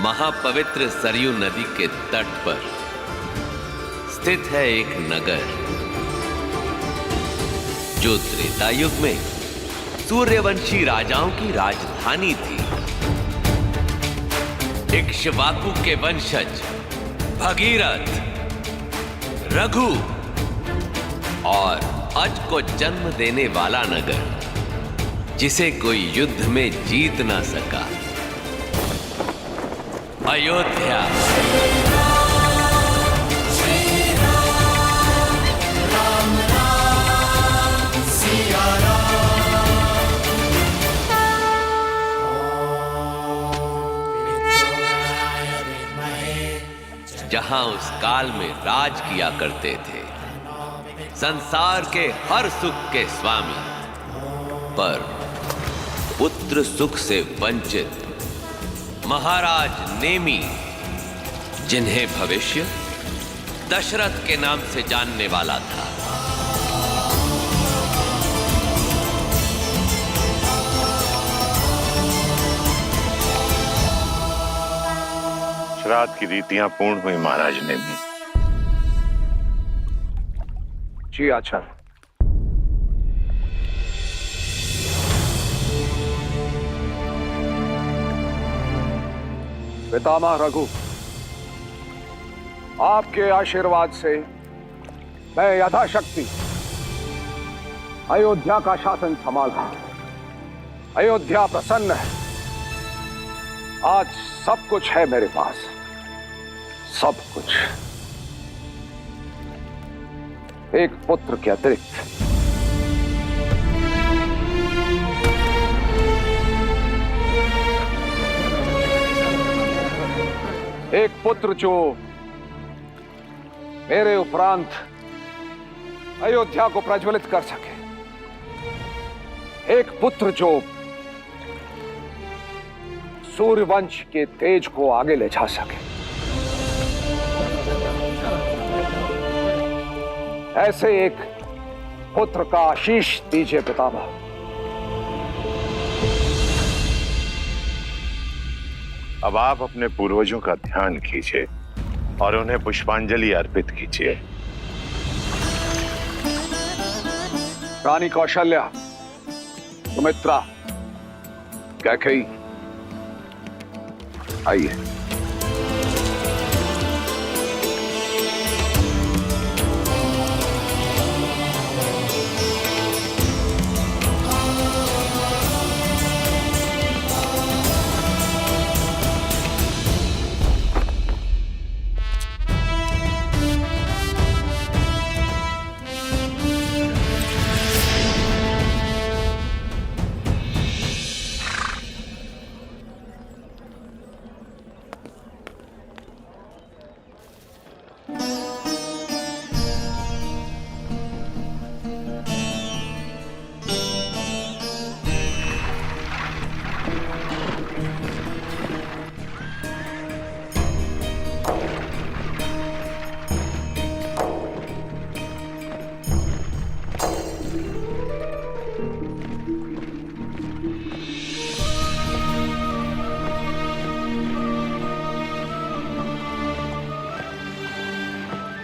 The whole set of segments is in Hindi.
महापवित्र सरयू नदी के तट पर स्थित है एक नगर जो त्रेता युग में सूर्यवंशी राजाओं की राजधानी थी। इक्ष्वाकु के वंशज भगीरथ, रघु और अज को जन्म देने वाला नगर जिसे कोई युद्ध में जीत ना सका, अयोध्या। जहां उस काल में राज किया करते थे संसार के हर सुख के स्वामी, पर पुत्र सुख से वंचित महाराज नेमी, जिन्हें भविष्य दशरथ के नाम से जानने वाला था। श्राद्ध की रीतियां पूर्ण हुई महाराज नेमी। जी आचार्य। पितामह रघु, आपके आशीर्वाद से मैं यथाशक्ति अयोध्या का शासन संभाला। अयोध्या प्रसन्न है। आज सब कुछ है मेरे पास, सब कुछ, एक पुत्र के अतिरिक्त। एक पुत्र जो मेरे उपरांत अयोध्या को प्रज्वलित कर सके, एक पुत्र जो सूर्यवंश के तेज को आगे ले जा सके। ऐसे एक पुत्र का आशीष दीजिए पितामह। अब आप अपने पूर्वजों का ध्यान कीजिए और उन्हें पुष्पांजलि अर्पित कीजिए। रानी कौशल्या, सुमित्रा, कैकेयी, आइए।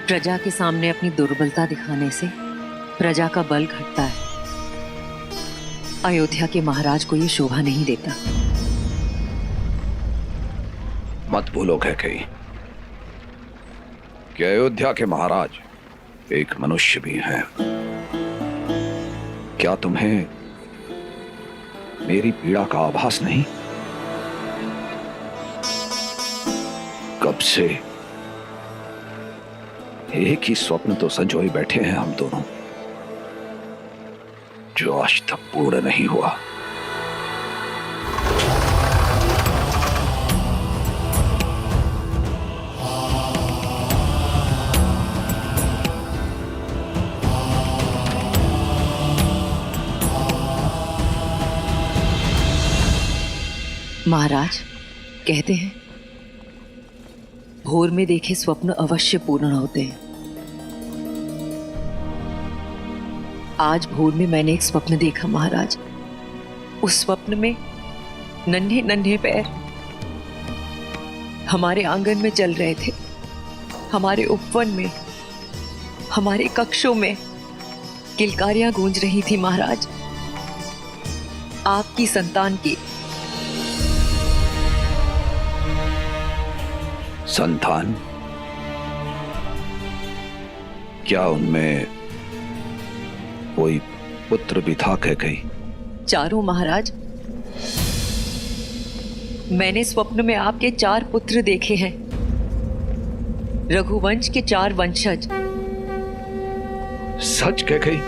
प्रजा के सामने अपनी दुर्बलता दिखाने से प्रजा का बल घटता है। अयोध्या के महाराज को यह शोभा नहीं देता। मत भूलो कैकेयी कि अयोध्या के महाराज एक मनुष्य भी हैं। क्या तुम्हें मेरी पीड़ा का आभास नहीं? कब से एक ही स्वप्न तो संजोए बैठे हैं हम दोनों, जो आज तक पूर्ण नहीं हुआ। महाराज कहते हैं भोर में देखे स्वप्न अवश्य पूर्ण होते हैं। आज भोर में मैंने एक स्वप्न देखा महाराज। उस स्वप्न में नन्हे नन्हे पैर हमारे आंगन में चल रहे थे, हमारे उपवन में, हमारे कक्षों में किलकारियां गूंज रही थी महाराज, आपकी संतान की। संतान? क्या उनमें कोई पुत्र भी था कह गई? चारों महाराज, मैंने स्वप्न में आपके 4 पुत्र देखे हैं, रघुवंश के 4 वंशज। सच कह गई?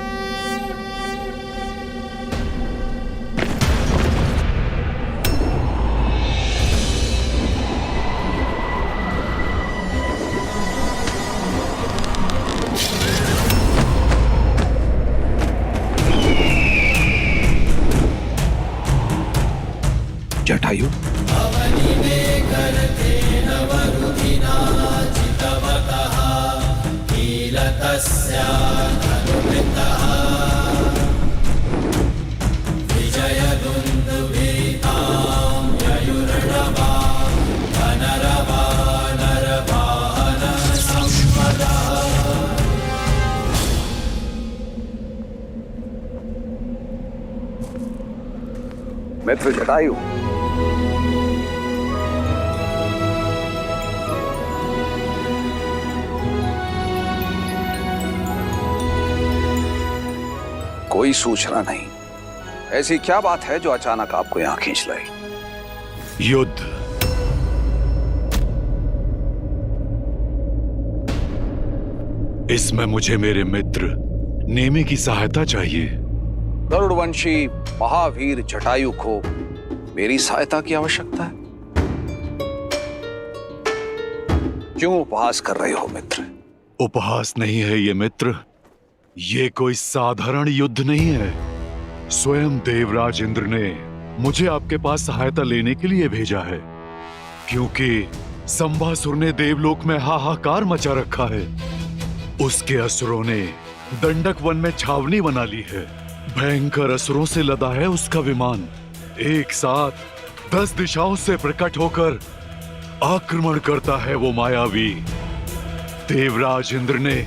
जटायु, मित्र जटायु, कोई सूचना नहीं। ऐसी क्या बात है जो अचानक आपको यहां खींच लाई? युद्ध। इसमें मुझे मेरे मित्र नेमी की सहायता चाहिए। गरुड़वंशी महावीर जटायु को मेरी सहायता की आवश्यकता है। क्यों उपहास कर रहे हो मित्र? उपहास नहीं है ये मित्र, ये कोई साधारण युद्ध नहीं है। स्वयं देवराज इंद्र ने मुझे आपके पास सहायता लेने के लिए भेजा है, क्योंकि संभासुर ने देवलोक में हाहाकार मचा रखा है। उसके असुरों ने दंडक वन में छावनी बना ली है। भयंकर असुरों से लदा है उसका विमान। एक साथ 10 दिशाओं से प्रकट होकर आक्रमण करता है वो मायावी। देवराज इंद्र ने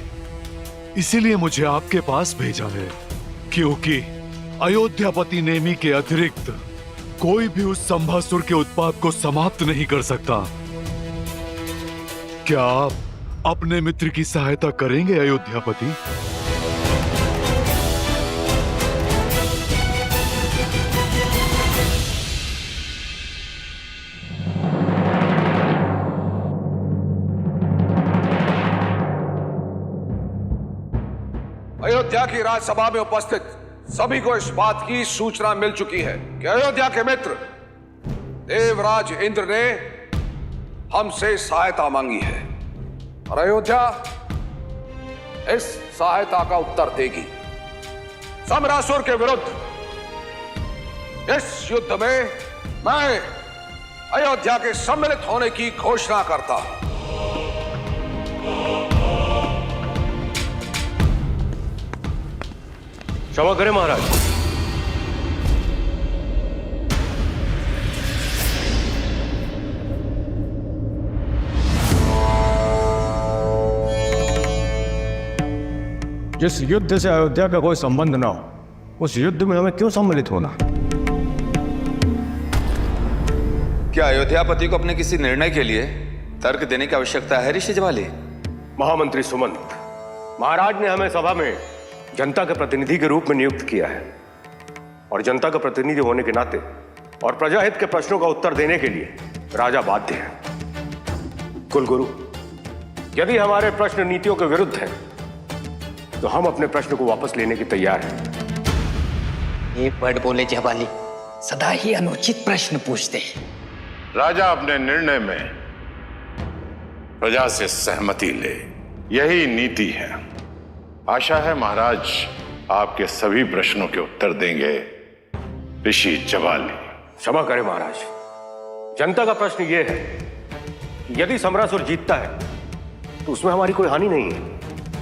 इसीलिए मुझे आपके पास भेजा है, क्योंकि अयोध्यापति नेमी के अतिरिक्त कोई भी उस संभासुर के उत्पात को समाप्त नहीं कर सकता। क्या आप अपने मित्र की सहायता करेंगे अयोध्यापति? अयोध्या की राजसभा में उपस्थित सभी को इस बात की सूचना मिल चुकी है कि अयोध्या के मित्र देवराज इंद्र ने हमसे सहायता मांगी है और अयोध्या इस सहायता का उत्तर देगी। सम्रासुर के विरुद्ध इस युद्ध में मैं अयोध्या के सम्मिलित होने की घोषणा करता हूं। क्षमा करें महाराज। जिस युद्ध से अयोध्या का कोई संबंध ना हो, उस युद्ध में हमें क्यों सम्मिलित होना? क्या अयोध्यापति को अपने किसी निर्णय के लिए तर्क देने की आवश्यकता है ऋषि ज्वाली? महामंत्री सुमंत, महाराज ने हमें सभा में जनता के प्रतिनिधि के रूप में नियुक्त किया है और जनता का प्रतिनिधि होने के नाते और प्रजाहित के प्रश्नों का उत्तर देने के लिए राजा बाध्य है। कुलगुरु, यदि हमारे प्रश्न नीतियों के विरुद्ध हैं, तो हम अपने प्रश्न को वापस लेने की तैयार हैं। एक वर्ड बोले जवाली, सदा ही अनुचित प्रश्न पूछते हैं। राजा अपने निर्णय में प्रजा से सहमति ले, यही नीति है। आशा है महाराज आपके सभी प्रश्नों के उत्तर देंगे ऋषि ज्वाली। क्षमा करें महाराज, जनता का प्रश्न यह है कि यदि सम्रासुर जीतता है तो उसमें हमारी कोई हानि नहीं है,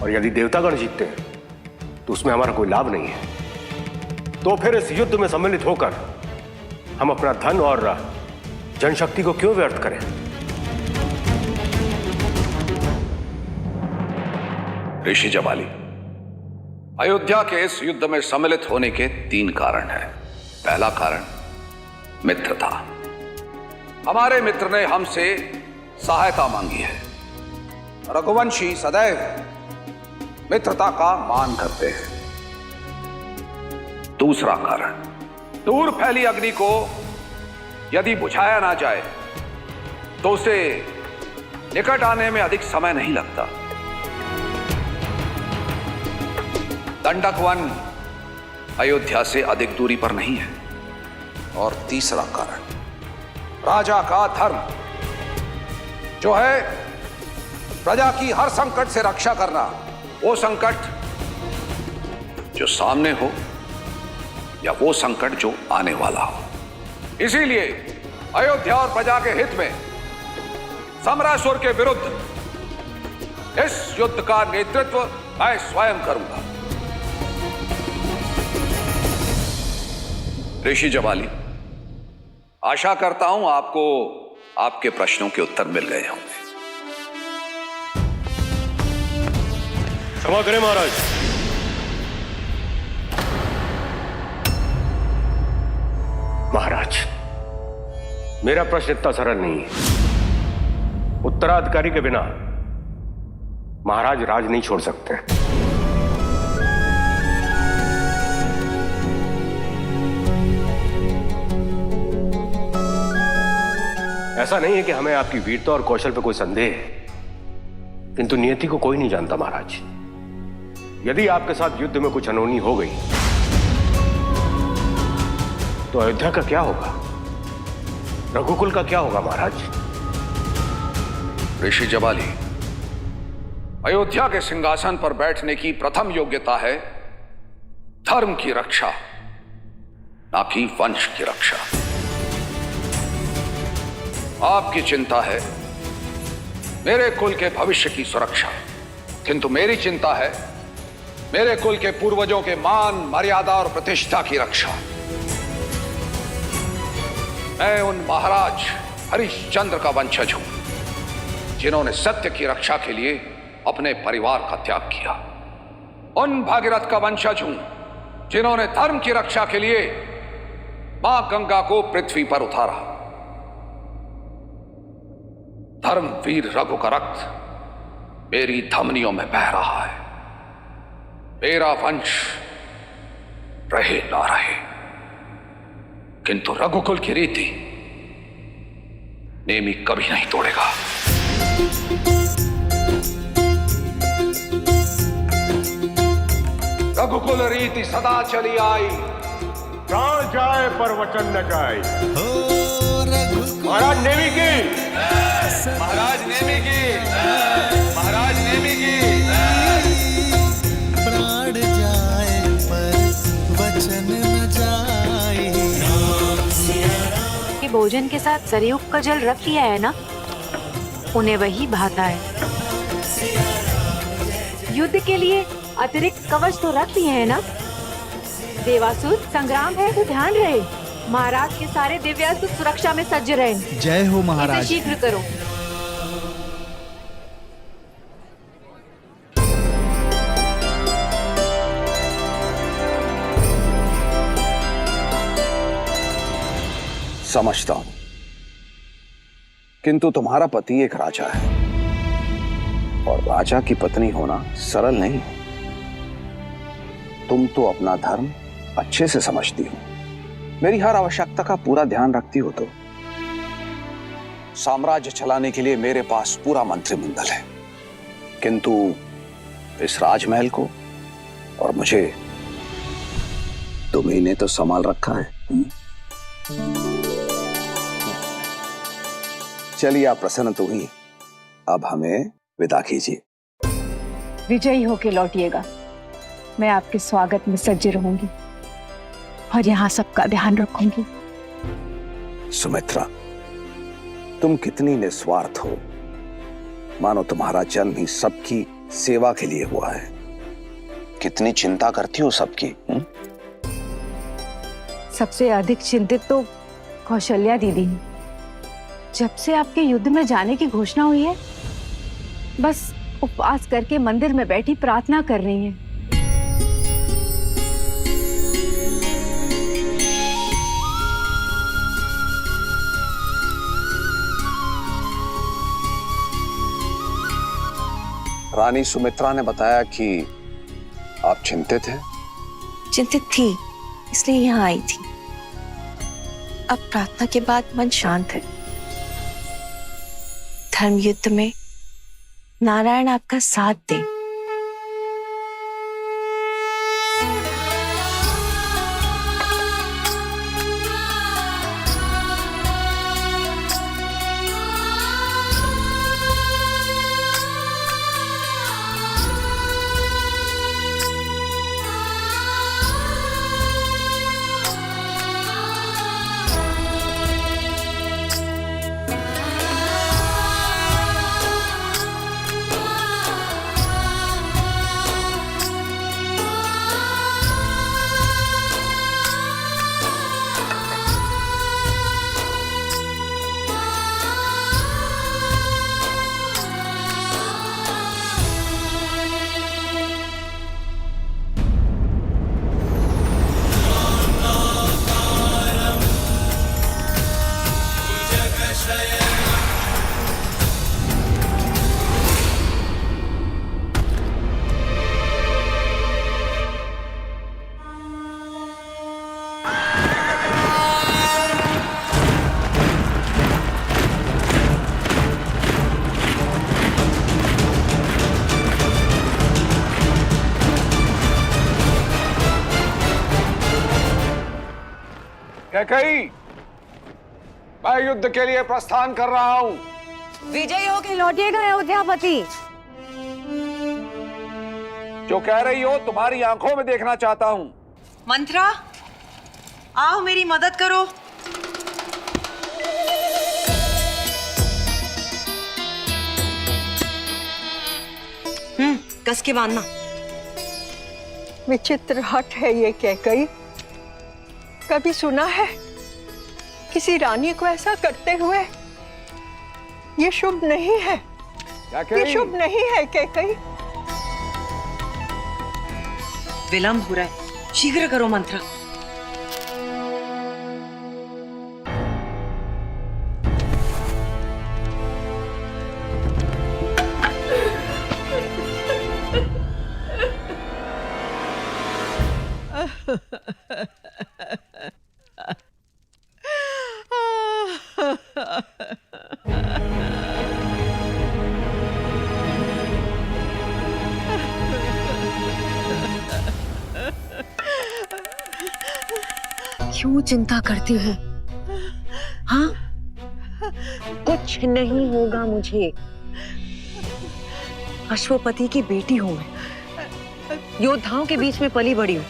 और यदि देवतागण जीतते हैं तो उसमें हमारा कोई लाभ नहीं है। तो फिर इस युद्ध में सम्मिलित होकर हम अपना धन और जनशक्ति को क्यों व्यर्थ करें? ऋषि जबाली, अयोध्या के इस युद्ध में सम्मिलित होने के 3 कारण हैं। पहला कारण मित्रता। हमारे मित्र ने हमसे सहायता मांगी है। रघुवंशी सदैव मित्रता का मान करते हैं। दूसरा कारण, दूर फैली अग्नि को यदि बुझाया ना जाए तो उसे निकट आने में अधिक समय नहीं लगता। दंडक वन अयोध्या से अधिक दूरी पर नहीं है। और तीसरा कारण, राजा का धर्म, जो है प्रजा की हर संकट से रक्षा करना, वो संकट जो सामने हो या वो संकट जो आने वाला हो। इसीलिए अयोध्या और प्रजा के हित में सम्रासुर के विरुद्ध इस युद्ध का नेतृत्व मैं स्वयं करूंगा। ऋषि जबाली, आशा करता हूं आपको आपके प्रश्नों के उत्तर मिल गए होंगे। क्षमा करें महाराज। महाराज, मेरा प्रश्न इतना सरल नहीं है। उत्तराधिकारी के बिना महाराज राज नहीं छोड़ सकते। ऐसा नहीं है कि हमें आपकी वीरता और कौशल पर कोई संदेह है, किंतु नियति को कोई नहीं जानता महाराज। यदि आपके साथ युद्ध में कुछ अनहोनी हो गई तो अयोध्या का क्या होगा, रघुकुल का क्या होगा महाराज? ऋषि जबाली, अयोध्या के सिंहासन पर बैठने की प्रथम योग्यता है धर्म की रक्षा, ना कि वंश की रक्षा। आपकी चिंता है मेरे कुल के भविष्य की सुरक्षा, किंतु मेरी चिंता है मेरे कुल के पूर्वजों के मान, मर्यादा और प्रतिष्ठा की रक्षा। मैं उन महाराज हरिश्चंद्र का वंशज हूं जिन्होंने सत्य की रक्षा के लिए अपने परिवार का त्याग किया। उन भागीरथ का वंशज हूं जिन्होंने धर्म की रक्षा के लिए मां गंगा को पृथ्वी पर उतारा। धर्मवीर रघु का रक्त मेरी धमनियों में बह रहा है। मेरा वंश रहे ना रहे, किंतु रघुकुल की रीति नेमी कभी नहीं तोड़ेगा। रघुकुल रीति सदा चली आई, प्राण जाए पर वचन न जाए। महाराज नेमी की, महाराज नेमी की, महाराज नेमी की। प्राण जाए पर वचन न जाए। कि भोजन के साथ सरयुग का जल रख लिया है ना, उन्हें वही भाता है। युद्ध के लिए अतिरिक्त कवच तो रख लिए है ना। देवासुर, संग्राम है तो ध्यान रहे, महाराज के सारे दिव्यास्त्र सुरक्षा में सज्ज रहे। जय हो महाराज। इसे शीघ्र करो। समझता हूं, किंतु तुम्हारा पति एक राजा है और राजा की पत्नी होना सरल नहीं है। तुम तो अपना धर्म अच्छे से समझती हो, मेरी हर आवश्यकता का पूरा ध्यान रखती हो। तो साम्राज्य चलाने के लिए मेरे पास पूरा मंत्रिमंडल है, किंतु इस राजमहल को और मुझे तुम्ही ने तो संभाल रखा है। चलिए, आप प्रसन्न तो हुई, अब हमें विदा कीजिए। विजयी होके लौटिएगा। मैं आपके स्वागत में सज्ज रहूंगी और यहाँ सबका ध्यान रखूंगी। सुमित्रा, तुम कितनी निस्वार्थ हो, मानो तुम्हारा जन्म ही सबकी सेवा के लिए हुआ है। कितनी चिंता करती हो सबकी। सबसे अधिक चिंतित तो कौशल्या दीदी हैं। जब से आपके युद्ध में जाने की घोषणा हुई है, बस उपवास करके मंदिर में बैठी प्रार्थना कर रही हैं। रानी सुमित्रा ने बताया कि आप चिंतित हैं। चिंतित थी, इसलिए यहाँ आई थी। अब प्रार्थना के बाद मन शांत है। धर्म युद्ध में नारायण आपका साथ दें। कैकेयी, मैं युद्ध के लिए प्रस्थान कर रहा हूं। विजयी होकर लौटिएगा अयोध्यापति। जो कह रही हो तुम्हारी आंखों में देखना चाहता हूं। मंत्रा, आओ मेरी मदद करो। कस के बांधना। विचित्र हट है ये कैकेयी। कभी सुना है किसी रानी को ऐसा करते हुए? ये शुभ नहीं है, ये शुभ नहीं है कैकेयी। विलंब हो रहा है, शीघ्र करो मंत्रा। क्यों चिंता करती हो? हाँ, कुछ नहीं होगा मुझे। अश्वपति की बेटी हूं मैं, योद्धाओं के बीच में पली बड़ी हूं।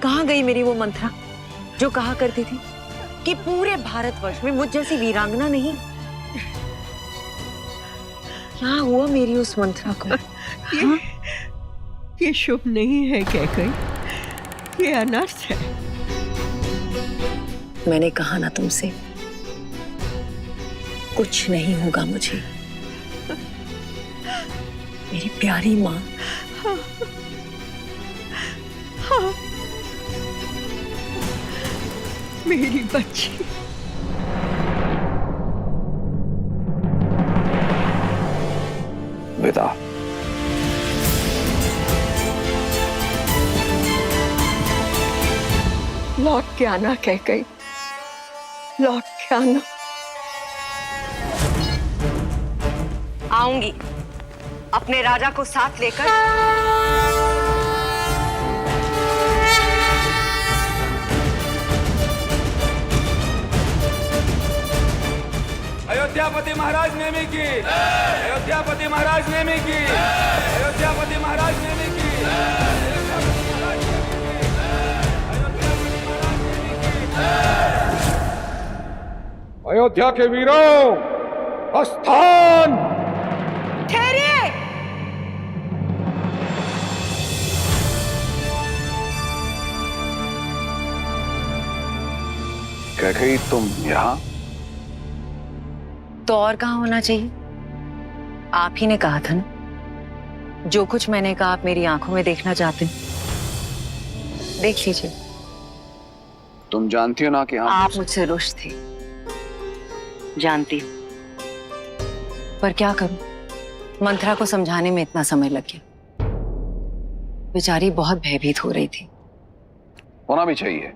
कहाँ गई मेरी वो मंत्रा जो कहा करती थी कि पूरे भारतवर्ष में मुझ जैसी वीरांगना नहीं? क्या हुआ मेरी उस मंत्रा को? ये शुभ नहीं है कैकेयी, ये अनर्थ है। मैंने कहा ना तुमसे, कुछ नहीं होगा मुझे। मेरी प्यारी माँ। हाँ, मेरी बच्ची। विदा। लौट के आना कैकेयी, लौट के आना। आऊंगी अपने राजा को साथ लेकर। अयोध्यापति महाराज नेमी की, अयोध्यापति महाराज नेमी की, अयोध्यापति महाराज नेमी की। अयोध्या के वीरों, प्रस्थान। ठहरिए। कैकेयी, तुम यहाँ? तो और कहाँ होना चाहिए? आप ही ने कहा था ना, जो कुछ मैंने कहा आप मेरी आंखों में देखना चाहते हैं, देख लीजिए। तुम जानती हो ना कि आप मुझसे रुष्ट थे, जानती हूँ, पर क्या करूं, मंत्रा को समझाने में इतना समय लग गया। बेचारी बहुत भयभीत हो रही थी। होना भी चाहिए।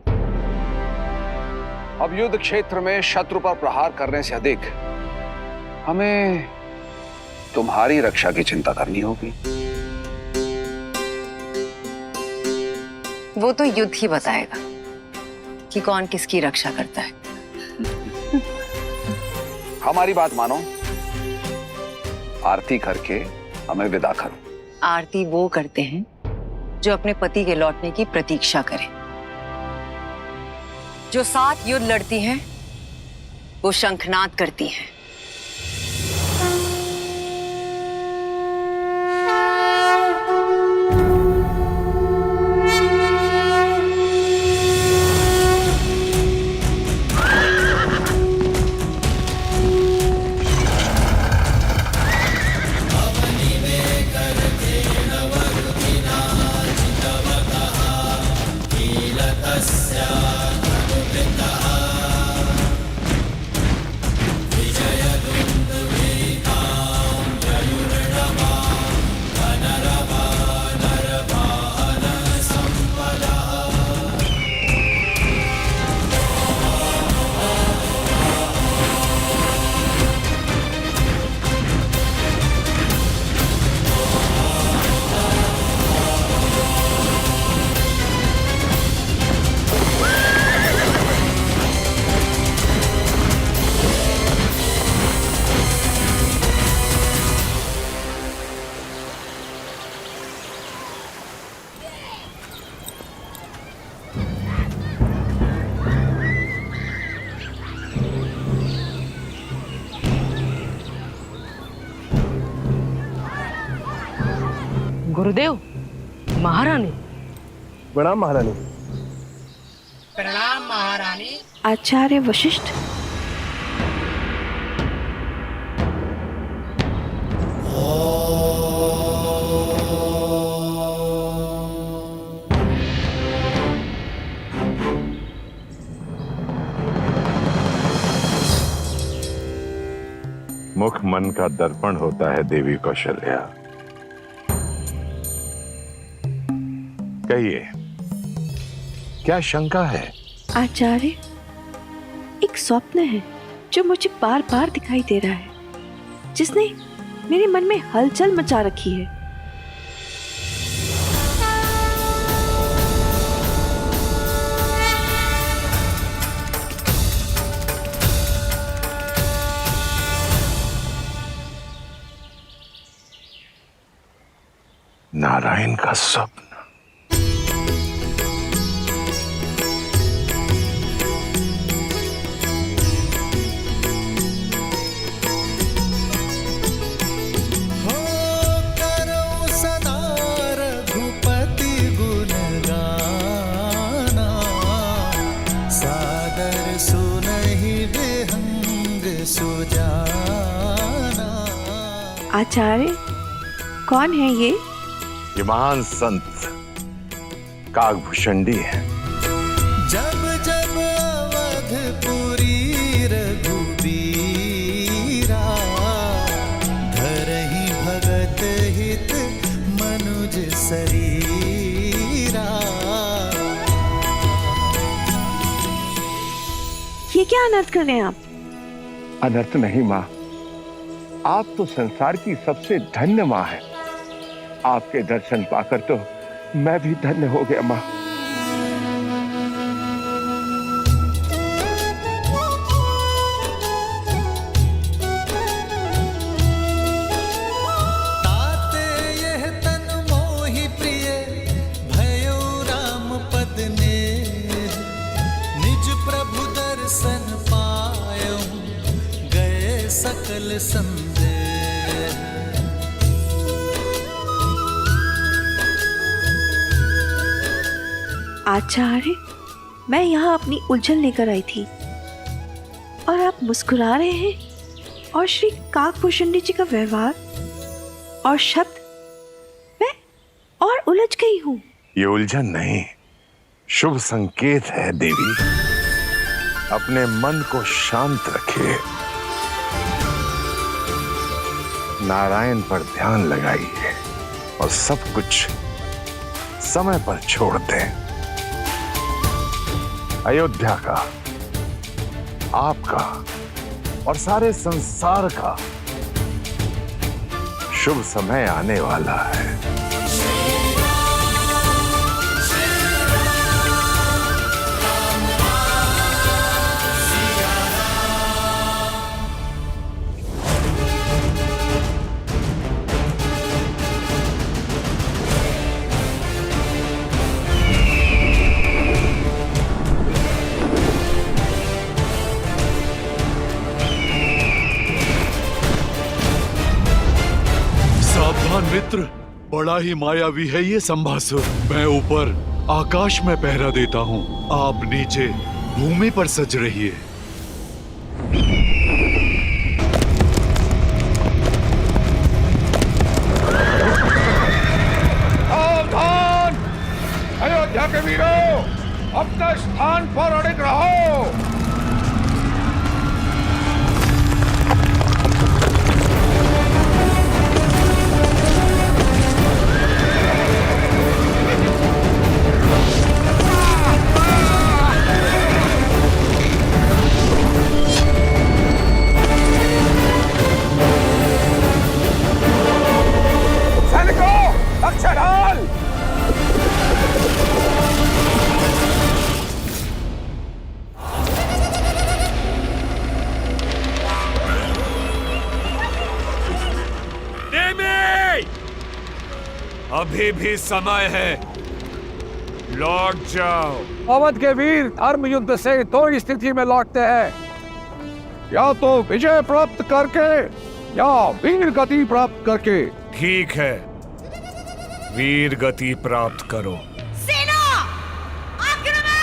अब युद्ध क्षेत्र में शत्रु पर प्रहार करने से अधिक हमें तुम्हारी रक्षा की चिंता करनी होगी। वो तो युद्ध ही बताएगा कि कौन किसकी रक्षा करता है। हमारी बात मानो, आरती करके हमें विदा करो। आरती वो करते हैं जो अपने पति के लौटने की प्रतीक्षा करें। जो 7 युद्ध लड़ती हैं, वो शंखनाद करती हैं। गुरुदेव, महारानी। प्रणाम महारानी। प्रणाम महारानी। आचार्य वशिष्ठ। मुख मन का दर्पण होता है देवी कौशल्या। कहिए, क्या शंका है? आचार्य, एक स्वप्न है जो मुझे बार बार दिखाई दे रहा है, जिसने मेरे मन में हलचल मचा रखी है। नारायण का स्वप्न। आचार्य, कौन है ये? ये महान संत काकभूषणी है। जब जब अवधपुरी रघुबीरा, धरहि भगत हित मनुज शरीरा। ये क्या अनर्थ कर रहे हैं आप? अनर्थ नहीं माँ, आप तो संसार की सबसे धन्य माँ है। आपके दर्शन पाकर तो मैं भी धन्य हो गया माँ। ताते यह तन मोहि प्रिय, भयो राम पद ने। निज प्रभु दर्शन पायो, गए सकल संदेह। आचार्य, मैं यहाँ अपनी उलझन लेकर आई थी और आप मुस्कुरा रहे हैं। और श्री काकभूषणी जी का व्यवहार और शब्द, मैं और उलझ गई हूँ। ये उलझन नहीं, शुभ संकेत है देवी। अपने मन को शांत रखिए, नारायण पर ध्यान लगाइए और सब कुछ समय पर छोड़ दें। अयोध्या का, आपका और सारे संसार का शुभ समय आने वाला है। सावधान मित्र, बड़ा ही मायावी है ये संभासुर। मैं ऊपर आकाश में पहरा देता हूँ, आप नीचे भूमि पर सज रहिए। सावधान! अयोध्या के वीरों, अपने स्थान पर अड़िग रहो। अभी भी समय है, लौट जाओ। अवध के वीर धर्म युद्ध से दो स्थिति में लौटते हैं, या तो विजय प्राप्त करके या वीर गति प्राप्त करके। ठीक है, वीर गति प्राप्त करो। सेना आक्रमण!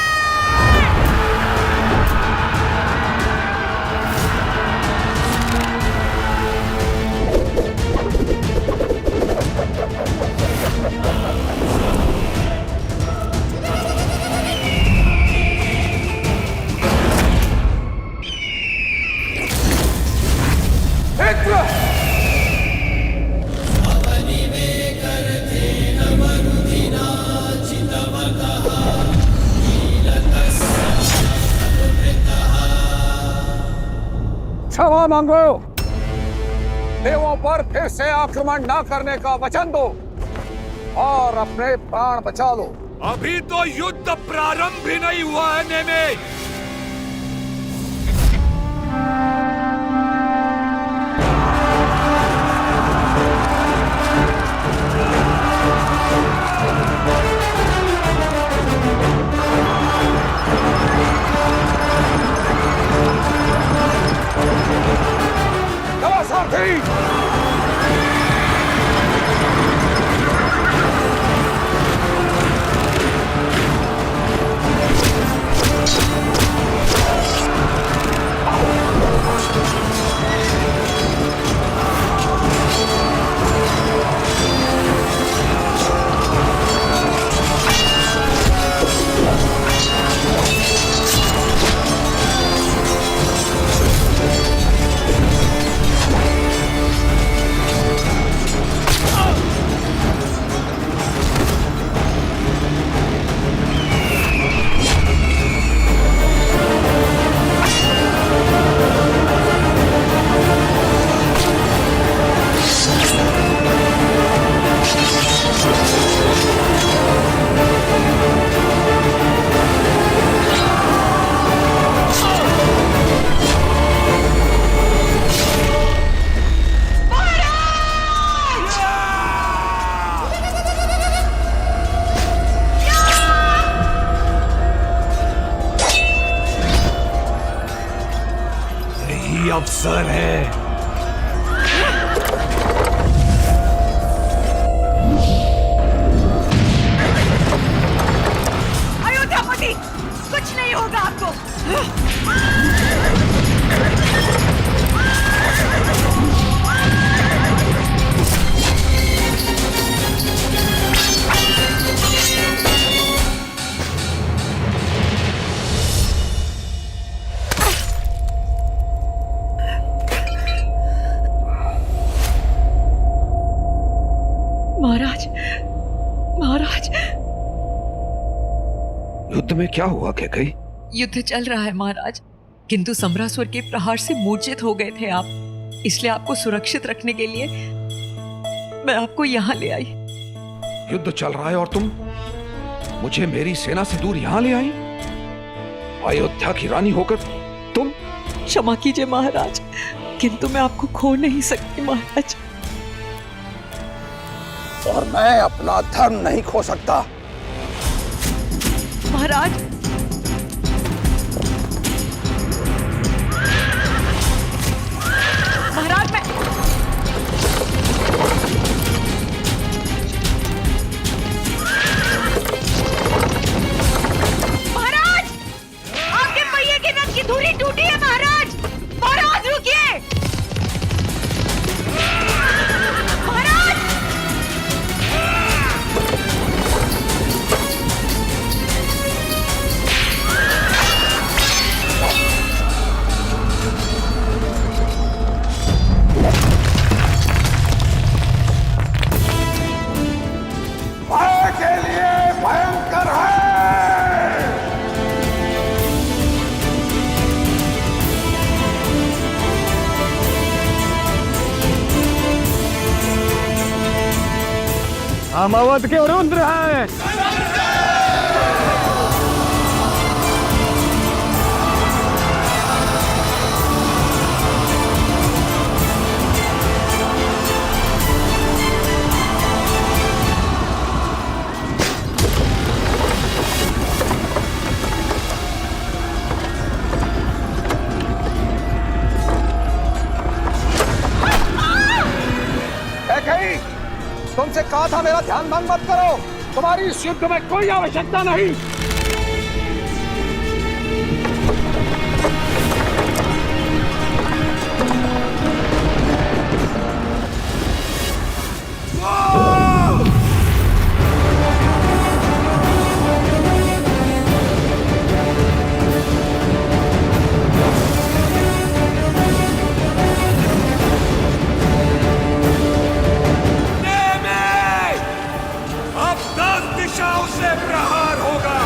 क्षमा मांगो, देवों पर फिर से आक्रमण न करने का वचन दो और अपने प्राण बचा लो। अभी तो युद्ध प्रारंभ भी नहीं हुआ है नेमे। अवसर है। अयोध्यापति, कुछ नहीं होगा आपको। युद्ध में क्या हुआ कैकई? युद्ध चल रहा है महाराज, किंतु सम्रासुर के प्रहार से मूर्छित हो गए थे आप, इसलिए आपको सुरक्षित रखने के लिए मैं आपको यहाँ ले आई। युद्ध चल रहा है और तुम मुझे मेरी सेना से दूर यहाँ ले आई? अयोध्या की रानी होकर तुम? क्षमा कीजिए महाराज, किंतु मैं आपको खो नहीं सकती महाराज। और मैं अपना धर्म नहीं खो सकता। महाराज, महाराज मैं महाराज, आपके पहिए के नट की धुरी टूटी है महाराज। महाराज रुकिए। महाराज, भय के लिए भयंकर है। हम अवध के रुद्र हैं। कैकई, तुमसे कहा था मेरा ध्यान भंग मत करो। तुम्हारी इस युद्ध में कोई आवश्यकता नहीं। अब 10 दिशाओं से प्रहार होगा।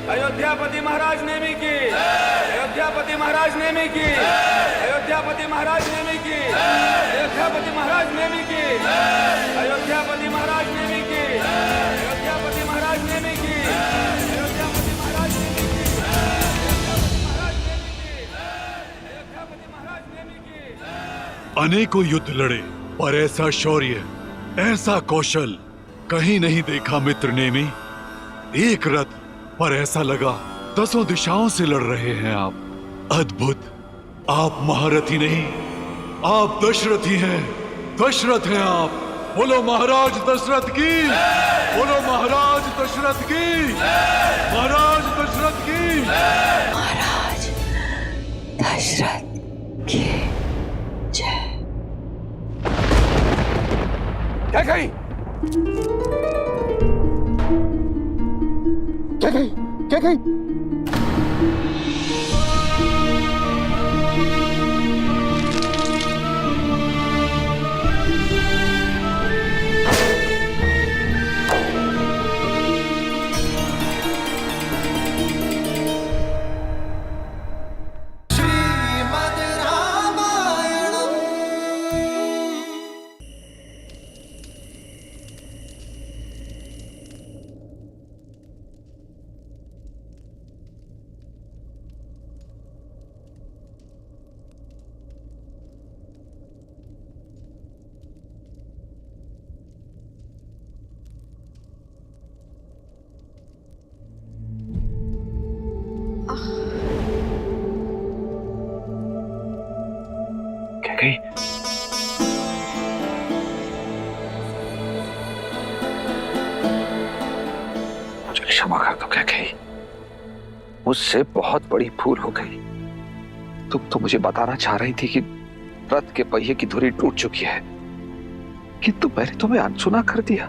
अयोध्यापति महाराज नेमी की, अयोध्यापति महाराज नेमी की, अयोध्यापति महाराज नेमी की, अयोध्यापति महाराज नेमी की, अयोध्यापति महाराज नेमी की, अयोध्यापति महाराज नेमी की, अयोध्यापति महाराज नेमी की, अयोध्यापति महाराज नेमी की। अनेकों युद्ध लड़े, पर ऐसा शौर्य, ऐसा कौशल कहीं नहीं देखा मित्र नेमी। एक रथ पर ऐसा लगा 10 दिशाओं से लड़ रहे हैं आप। अद्भुत। आप महारथी नहीं, आप दशरथी हैं। दशरथ हैं आप। बोलो महाराज दशरथ की, बोलो महाराज दशरथ की, महाराज दशरथ की। महाराज दशरथ की जय। क्या कही? क्या कही? क्या कही? श्रीमद् रामायणम्। क्या कही? मुझे क्षमा कर दो। क्या कही? मुझसे बहुत बड़ी भूल हो गई। तुम तो मुझे बताना चाह रही थी कि रथ के पहिए की धुरी टूट चुकी है, किंतु मैंने तुम्हें अनसुना कर दिया।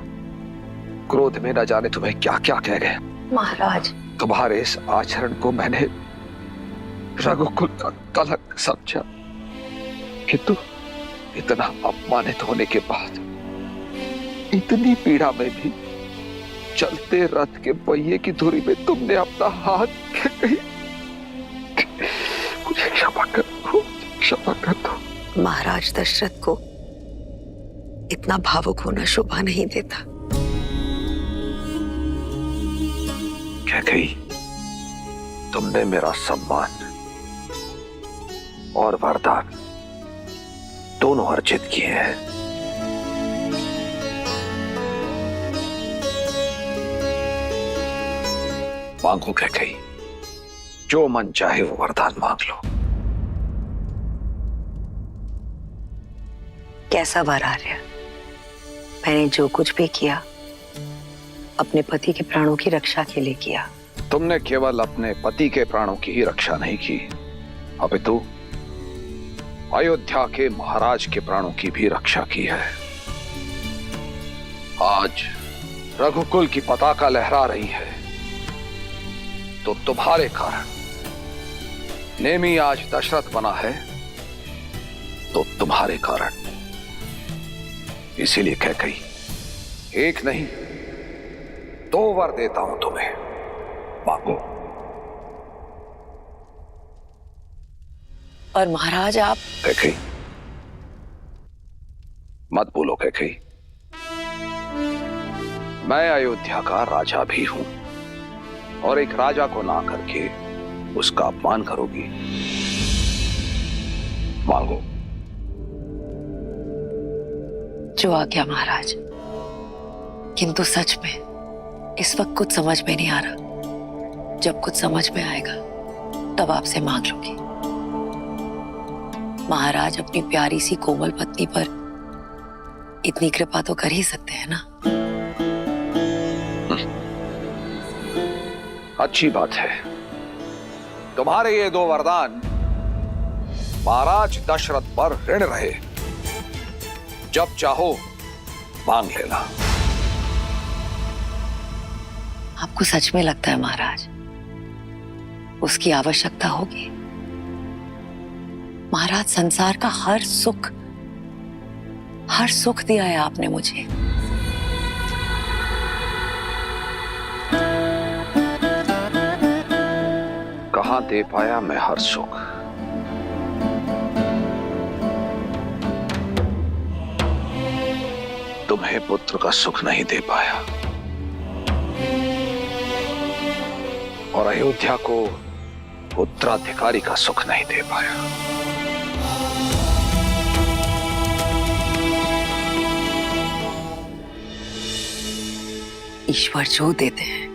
क्रोध में न जाने तुम्हें क्या क्या कह गया। महाराज तुम्हारे इस आचरण को मैंने रघुकुल का कलंक समझा, किंतु इतना अपमानित होने के बाद, इतनी पीड़ा में भी चलते रथ के पहिए की धुरी में तुमने अपना हाथ गई। मुझे क्षमा कर दो, क्षमा कर दो। महाराज दशरथ को इतना भावुक होना शोभा नहीं देता। क्या कही? तुमने मेरा सम्मान और वरदान दोनों अर्जित किए हैं। मांगो क्या कही? जो मन चाहे वो वरदान मांग लो। कैसा वर आर्य? मैंने जो कुछ भी किया अपने पति के प्राणों की रक्षा के लिए किया। तुमने केवल अपने पति के प्राणों की ही रक्षा नहीं की, अपितु अयोध्या के महाराज के प्राणों की भी रक्षा की है। आज रघुकुल की पताका लहरा रही है तो तुम्हारे कारण। नेमी आज दशरथ बना है तो तुम्हारे कारण। इसीलिए कह गई, एक नहीं दो वर देता हूं तुम्हें, मांगो। और महाराज आप कैकई, मत बोलो कैकई। मैं अयोध्या का राजा भी हूं और एक राजा को ना करके उसका अपमान करोगी। मांगो। जो आज्ञा महाराज। किंतु सच में इस वक्त कुछ समझ में नहीं आ रहा। जब कुछ समझ में आएगा तब आपसे मांग लूंगी। महाराज अपनी प्यारी सी कोमल पत्नी पर इतनी कृपा तो कर ही सकते हैं ना। अच्छी बात है। तुम्हारे ये दो वरदान महाराज दशरथ पर ऋण रहे। जब चाहो मांग लेना। आपको सच में लगता है महाराज उसकी आवश्यकता होगी? महाराज संसार का हर सुख दिया है आपने मुझे। कहां दे पाया मैं हर सुख? तुम्हें पुत्र का सुख नहीं दे पाया और अयोध्या को उत्तराधिकारी का सुख नहीं दे पाया। ईश्वर जो देते हैं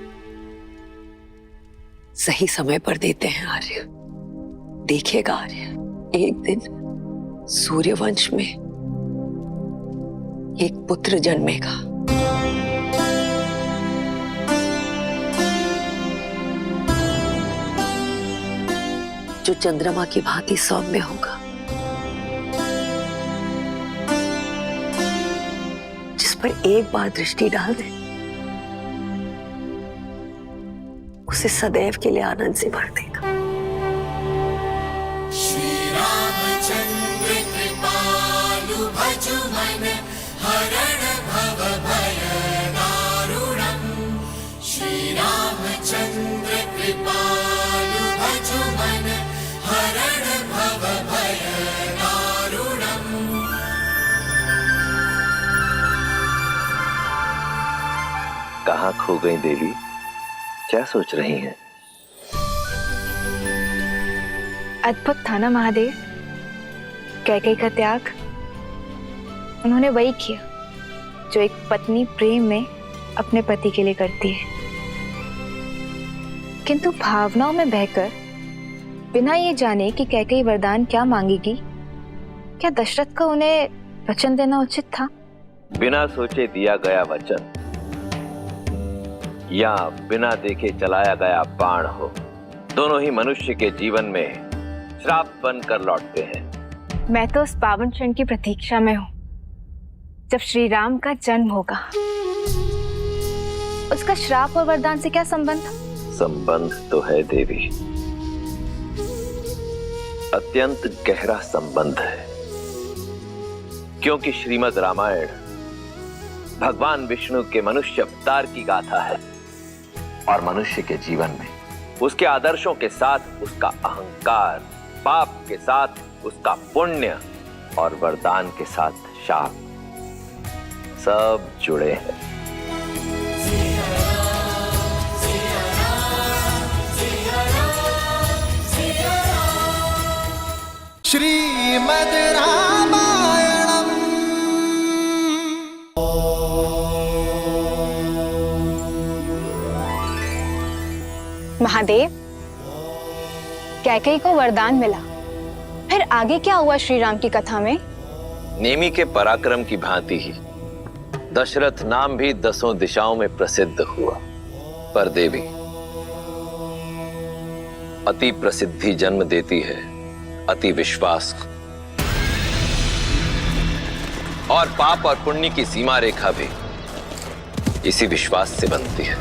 सही समय पर देते हैं आर्य। देखिएगा आर्य, एक दिन सूर्यवंश में एक पुत्र जन्मेगा। जो चंद्रमा की भांति सौम्य होगा, जिस पर एक बार दृष्टि डाल दे उसे सदैव के लिए आनंद से भर देगा। श्री रामचंद्र कृपालु भजु मन हरण भव भय दारुणम्। श्री रामचंद्र कृपालु भजु मन हरण भव भय दारुणम्। कहाँ खो गई देवी? क्या सोच रही हैं? अद्भुत था ना महादेव, कैकेयी का त्याग। उन्होंने वही किया जो एक पत्नी प्रेम में अपने पति के लिए करती है, किंतु भावनाओं में बहकर बिना ये जाने कि कैकेयी वरदान क्या मांगेगी, क्या दशरथ का उन्हें वचन देना उचित था? बिना सोचे दिया गया वचन या बिना देखे चलाया गया बाण हो, दोनों ही मनुष्य के जीवन में श्राप बनकर लौटते हैं। मैं तो उस पावन क्षण की प्रतीक्षा में हूँ जब श्री राम का जन्म होगा। उसका श्राप और वरदान से क्या संबंध? संबंध तो है देवी, अत्यंत गहरा संबंध है, क्योंकि श्रीमद् रामायण भगवान विष्णु के मनुष्य अवतार की गाथा है और मनुष्य के जीवन में उसके आदर्शों के साथ उसका अहंकार, पाप के साथ उसका पुण्य और वरदान के साथ शाप सब जुड़े हैं। श्रीमद् रामायणम्। महादेव, कैकेयी को वरदान मिला, फिर आगे क्या हुआ श्री राम की कथा में? नेमी के पराक्रम की भांति ही दशरथ नाम भी 10 दिशाओं में प्रसिद्ध हुआ। पर देवी, अति प्रसिद्धि जन्म देती है अति विश्वास को, और पाप और पुण्य की सीमा रेखा भी इसी विश्वास से बनती है।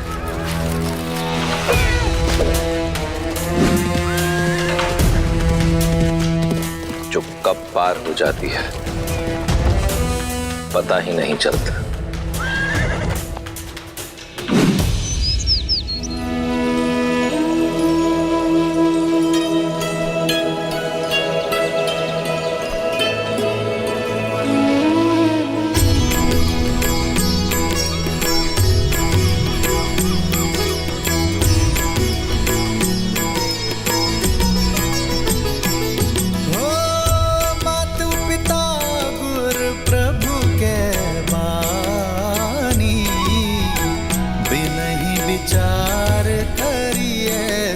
जो कब पार हो जाती है पता ही नहीं चलता।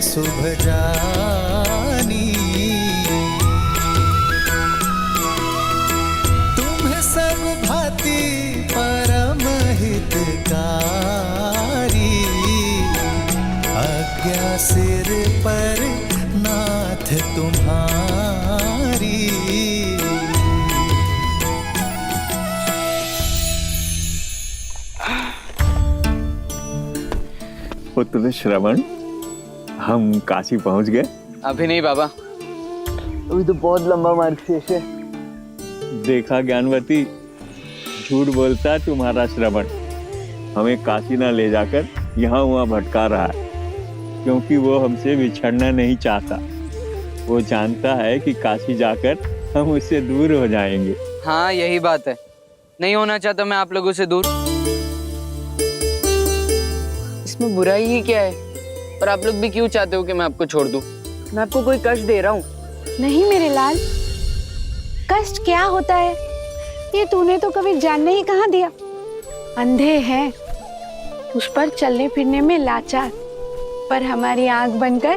शुभ जानी तुम्हें सब भांति परम हितकारी, आज्ञा सिर पर नाथ तुम्हारी। पुत्र श्रवण, हम काशी पहुंच गए? अभी नहीं बाबा, अभी तो बहुत लंबा मार्ग शेष है। देखा ज्ञानवती, झूठ बोलता तुम्हारा श्रवण। हमें काशी ना ले जाकर यहाँ वहाँ भटका रहा है, क्योंकि वो हमसे बिछड़ना नहीं चाहता। वो जानता है कि काशी जाकर हम उससे दूर हो जाएंगे। हाँ यही बात है, नहीं होना चाहता मैं आप लोगों से दूर। इसमें बुराई ही क्या है? पर आप लोग भी क्यों चाहते हो कि मैं आपको छोड़ दूं? मैं आपको कोई कष्ट दे रहा हूँ? नहीं मेरे लाल, कष्ट क्या होता है ये तूने तो कभी जानने ही कहाँ दिया। अंधे हैं, उस पर चलने फिरने में लाचार, पर हमारी आंख बनकर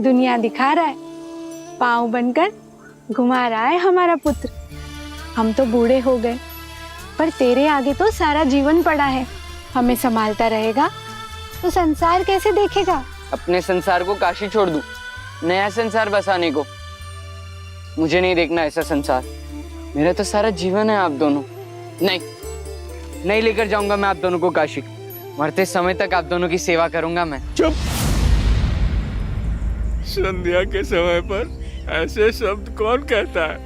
दुनिया दिखा रहा है, पाँव बनकर घुमा रहा है हमारा पुत्र। हम तो बूढ़े हो गए, पर तेरे आगे तो सारा जीवन पड़ा है। हमें संभालता रहेगा तो संसार कैसे देखेगा? अपने संसार को काशी छोड़ दूं, नया संसार बसाने को। मुझे नहीं देखना ऐसा संसार। मेरा तो सारा जीवन है आप दोनों। नहीं लेकर जाऊंगा मैं आप दोनों को काशी। मरते समय तक आप दोनों की सेवा करूंगा मैं। चुप। संध्या के समय पर ऐसे शब्द कौन कहता है?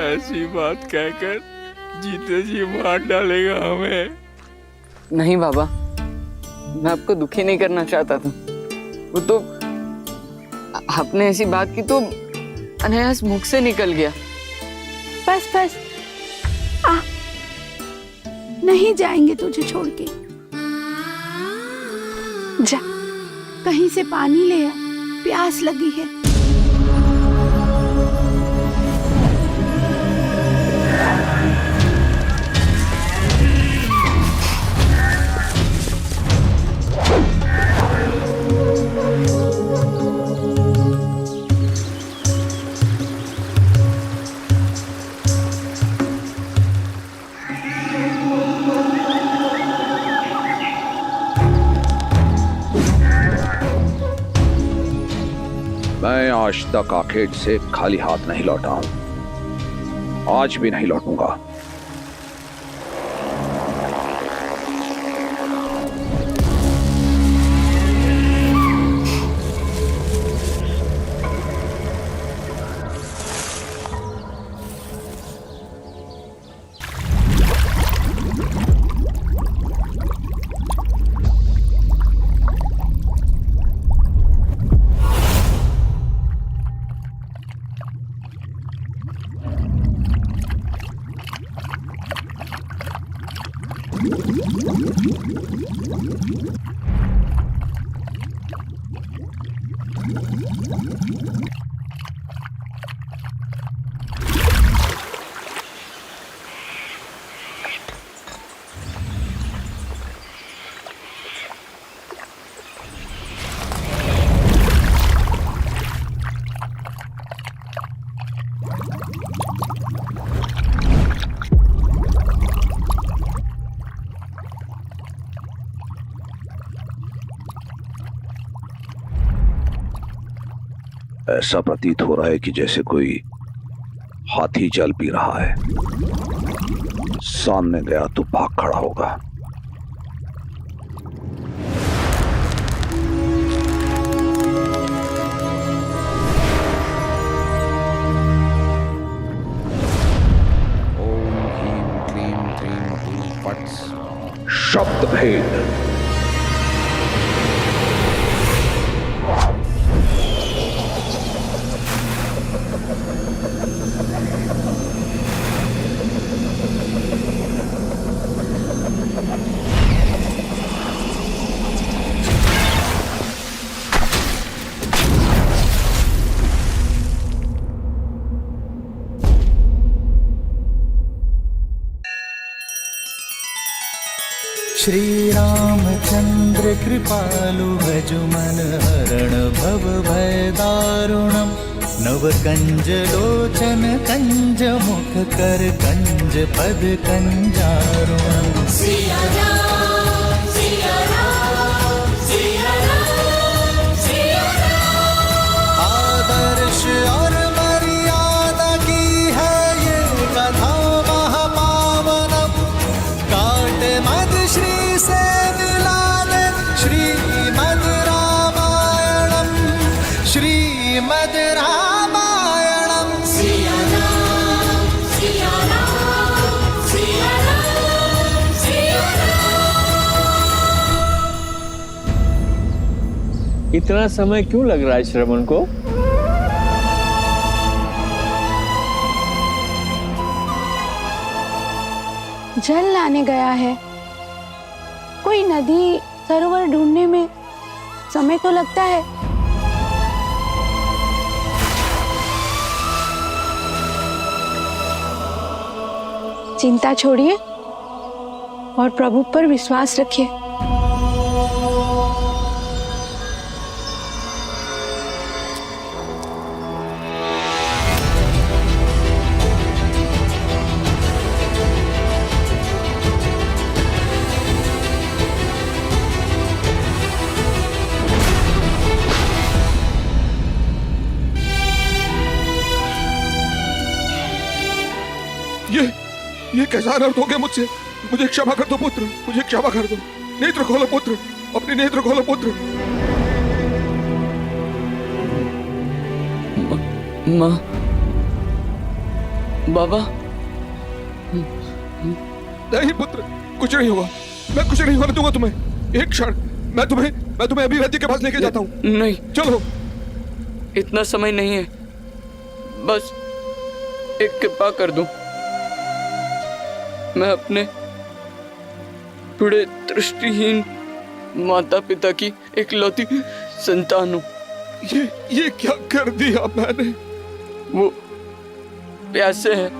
ऐसी बात कहकर जीते जी मार डालेगा हमें। नहीं बाबा, मैं आपको दुखी नहीं करना चाहता था। वो तो आपने ऐसी बात की तो अनायास मुख से निकल गया। बस आ, नहीं जाएंगे तुझे छोड़ के। जा, कहीं से पानी ले आ, प्यास लगी है। मैं आज तक आखेट से खाली हाथ नहीं लौटा हूं, आज भी नहीं लौटूंगा। ऐसा प्रतीत हो रहा है कि जैसे कोई हाथी जल पी रहा है। सामने गया तो भाग खड़ा होगा। ओम ह्रीं क्लीं क्रीं हूं फट् शब्द भेद। श्री रामचंद्र कृपालु भजुमन हरण भव भय दारुणम नव कंज लोचन कंज मुख कर कंज पद कंजारुणम। सिया राम, सिया राम, सिया राम, सिया राम। आदर्श और मर्यादा की है ये कथा महापावनम। काट मद श्री से मिला दे श्रीमद् रामायणम, श्रीमद् रामायणम। सिया राम, सिया राम, सिया राम, सिया राम। इतना समय क्यों लग रहा है श्रवण को? जल लाने गया है। कोई नदी सरोवर ढूंढने में समय तो लगता है। चिंता छोड़िए और प्रभु पर विश्वास रखिए। कैसा अनर्थ हो गया मुझसे। मुझे क्षमा कर दो पुत्र, मुझे क्षमा कर दो। नेत्र खोलो पुत्र, अपने नेत्र खोलो पुत्र। माँ, बाबा। नहीं पुत्र, कुछ नहीं हुआ, मैं कुछ नहीं होने दूंगा तुम्हें। एक क्षण, मैं तुम्हें अभी वैद्य के पास लेके जाता हूँ। नहीं, चलो। इतना समय नहीं है, बस एक कृपा कर दो। मैं अपने बूढ़े दृष्टिहीन माता पिता की इकलौती संतान हूँ। ये क्या कर दिया मैंने? वो प्यासे हैं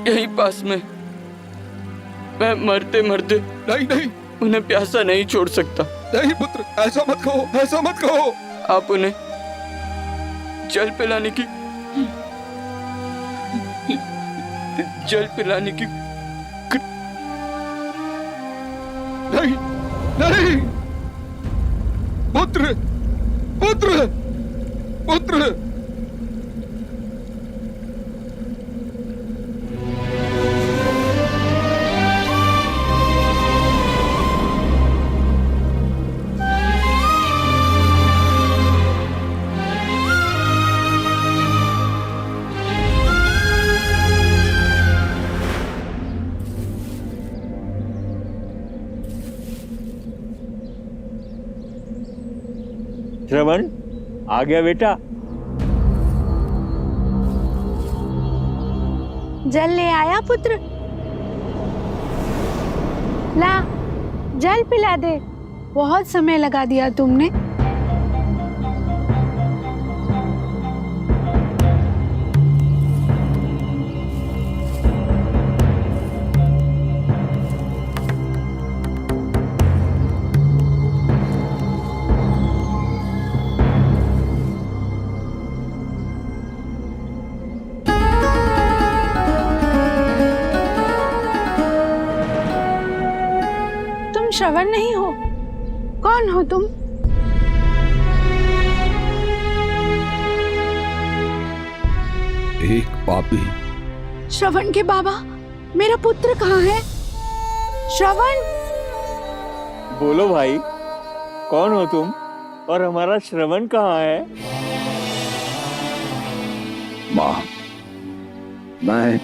यहीं पास में। मैं मरते मरते नहीं उन्हें प्यासा नहीं छोड़ सकता। नहीं पुत्र, ऐसा मत कहो, ऐसा मत कहो। आप उन्हें जल पिलाने की नहीं पुत्र, पुत्र, पुत्र। श्रवण आ गया बेटा। जल ले आया पुत्र? ला, जल पिला दे। बहुत समय लगा दिया तुमने। श्रवण नहीं हो? कौन हो तुम? एक पापी। श्रवण के बाबा, मेरा पुत्र कहाँ है? श्रवण! बोलो भाई, कौन हो तुम और हमारा श्रवण कहाँ है? माँ, मैं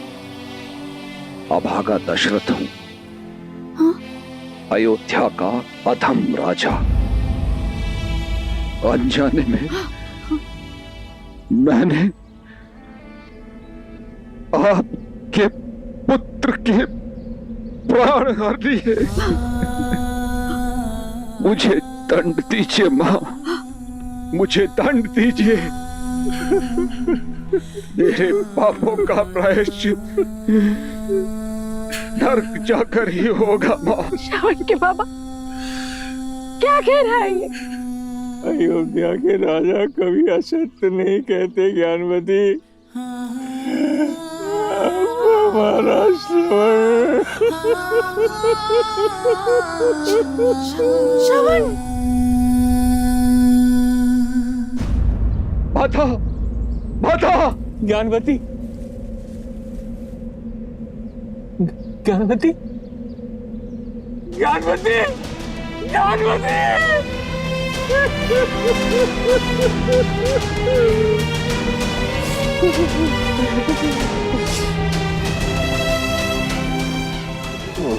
अभागा दशरथ हूँ। अयोध्या का अधम राजा। अनजाने में मैंने आपके पुत्र के प्राण हर लिए। मुझे दंड दीजिए माँ, मुझे दंड दीजिए। मेरे पापों का प्रायश्चित नर्क जाकर ही होगा माँ। श्रवण के बाबा, क्या कह रहा है ये? अयोध्या के राजा कभी असत्य नहीं कहते ज्ञानवती। हमारा श्रवण! माता, माता! ज्ञानवती, ज्ञानवती, ज्ञानवती, ज्ञानवती!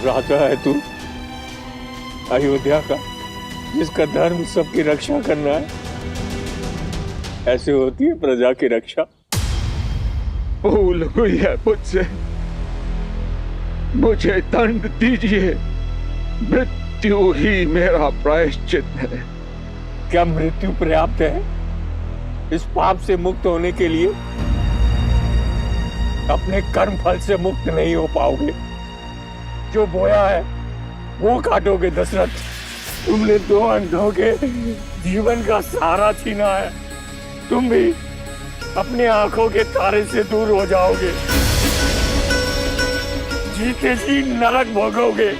राजा है तू, अयोध्या का, जिसका धर्म सबकी रक्षा करना है। ऐसे होती है प्रजा की रक्षा। भूल हुई है मुझसे, मुझे दंड दीजिए। मृत्यु ही मेरा प्रायश्चित है। क्या मृत्यु पर्याप्त है इस पाप से मुक्त होने के लिए? अपने कर्म फल से मुक्त नहीं हो पाओगे। जो बोया है वो काटोगे दशरथ। तुमने दो अंधों के जीवन का सहारा छीना है। तुम भी अपने आंखों के तारे से दूर हो जाओगे। जीते जी नरक भोगोगे।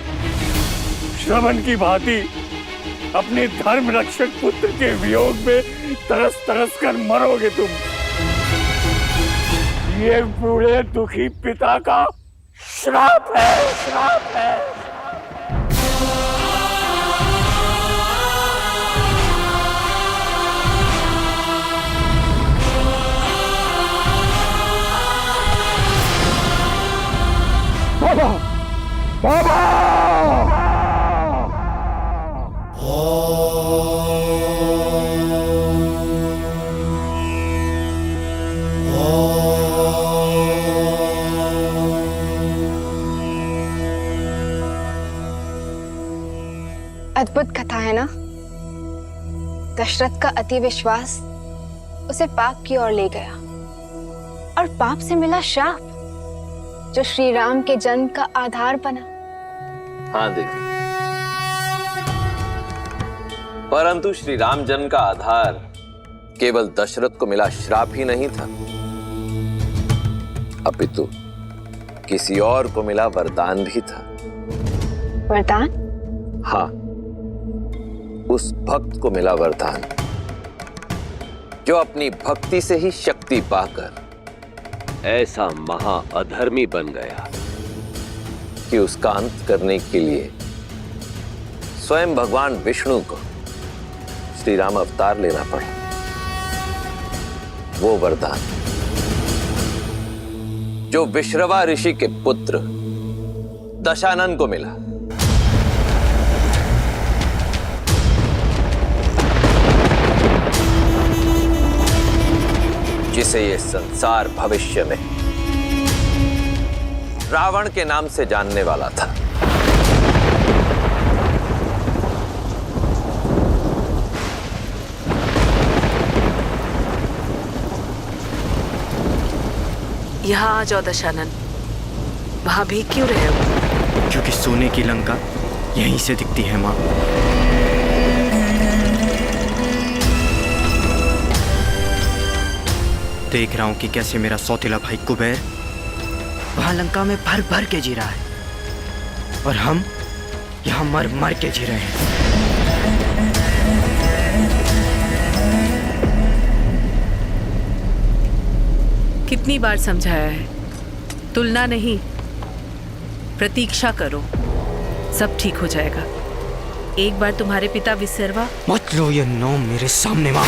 श्रवण की भांति अपने धर्म रक्षक पुत्र के वियोग में तरस तरस कर मरोगे तुम। ये बूढ़े दुखी पिता का श्राप है, श्राप है। बाबा, बाबा! अद्भुत कथा है ना। दशरथ का अति विश्वास उसे पाप की ओर ले गया और पाप से मिला श्राप जो श्री राम के जन्म का आधार बना। हाँ देवी, परंतु श्री राम जन्म का आधार केवल दशरथ को मिला श्राप ही नहीं था, अपितु किसी और को मिला वरदान भी था। वरदान? हाँ, उस भक्त को मिला वरदान जो अपनी भक्ति से ही शक्ति पाकर ऐसा महाअधर्मी बन गया कि उसका अंत करने के लिए स्वयं भगवान विष्णु को श्री राम अवतार लेना पड़ा। वो वरदान जो विश्रवा ऋषि के पुत्र दशानन को मिला। जिसे ये संसार भविष्य में रावण के नाम से जानने वाला था। यहाँ आ जाओ दशानन, वहां भी क्यों रहे हो? क्योंकि सोने की लंका यहीं से दिखती है माँ। देख रहा हूं कि कैसे मेरा सौतेला भाई कुबेर वहां लंका में भर भर के जी रहा है और हम यहां मर मर के जी रहे हैं। कितनी बार समझाया है, तुलना नहीं, प्रतीक्षा करो, सब ठीक हो जाएगा। एक बार तुम्हारे पिता विसर्वा। मत लो ये नाम मेरे सामने माँ।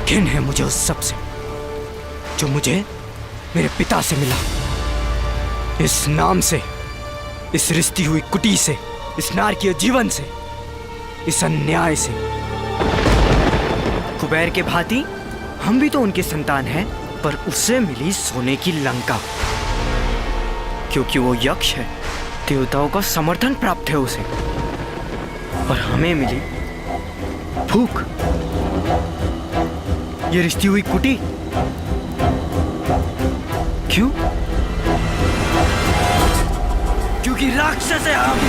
घिन है मुझे उस सब से जो मुझे मेरे पिता से मिला। इस नाम से, इस रिश्ती हुई कुटी से, इस नारकीय जीवन से, इस अन्याय से। कुबेर के भांति हम भी तो उनके संतान हैं, पर उसे मिली सोने की लंका क्योंकि वो यक्ष है। देवताओं का समर्थन प्राप्त है उसे, और हमें मिली भूख, ये रिश्ती हुई कुटी। क्यों? क्योंकि राक्षस है हम।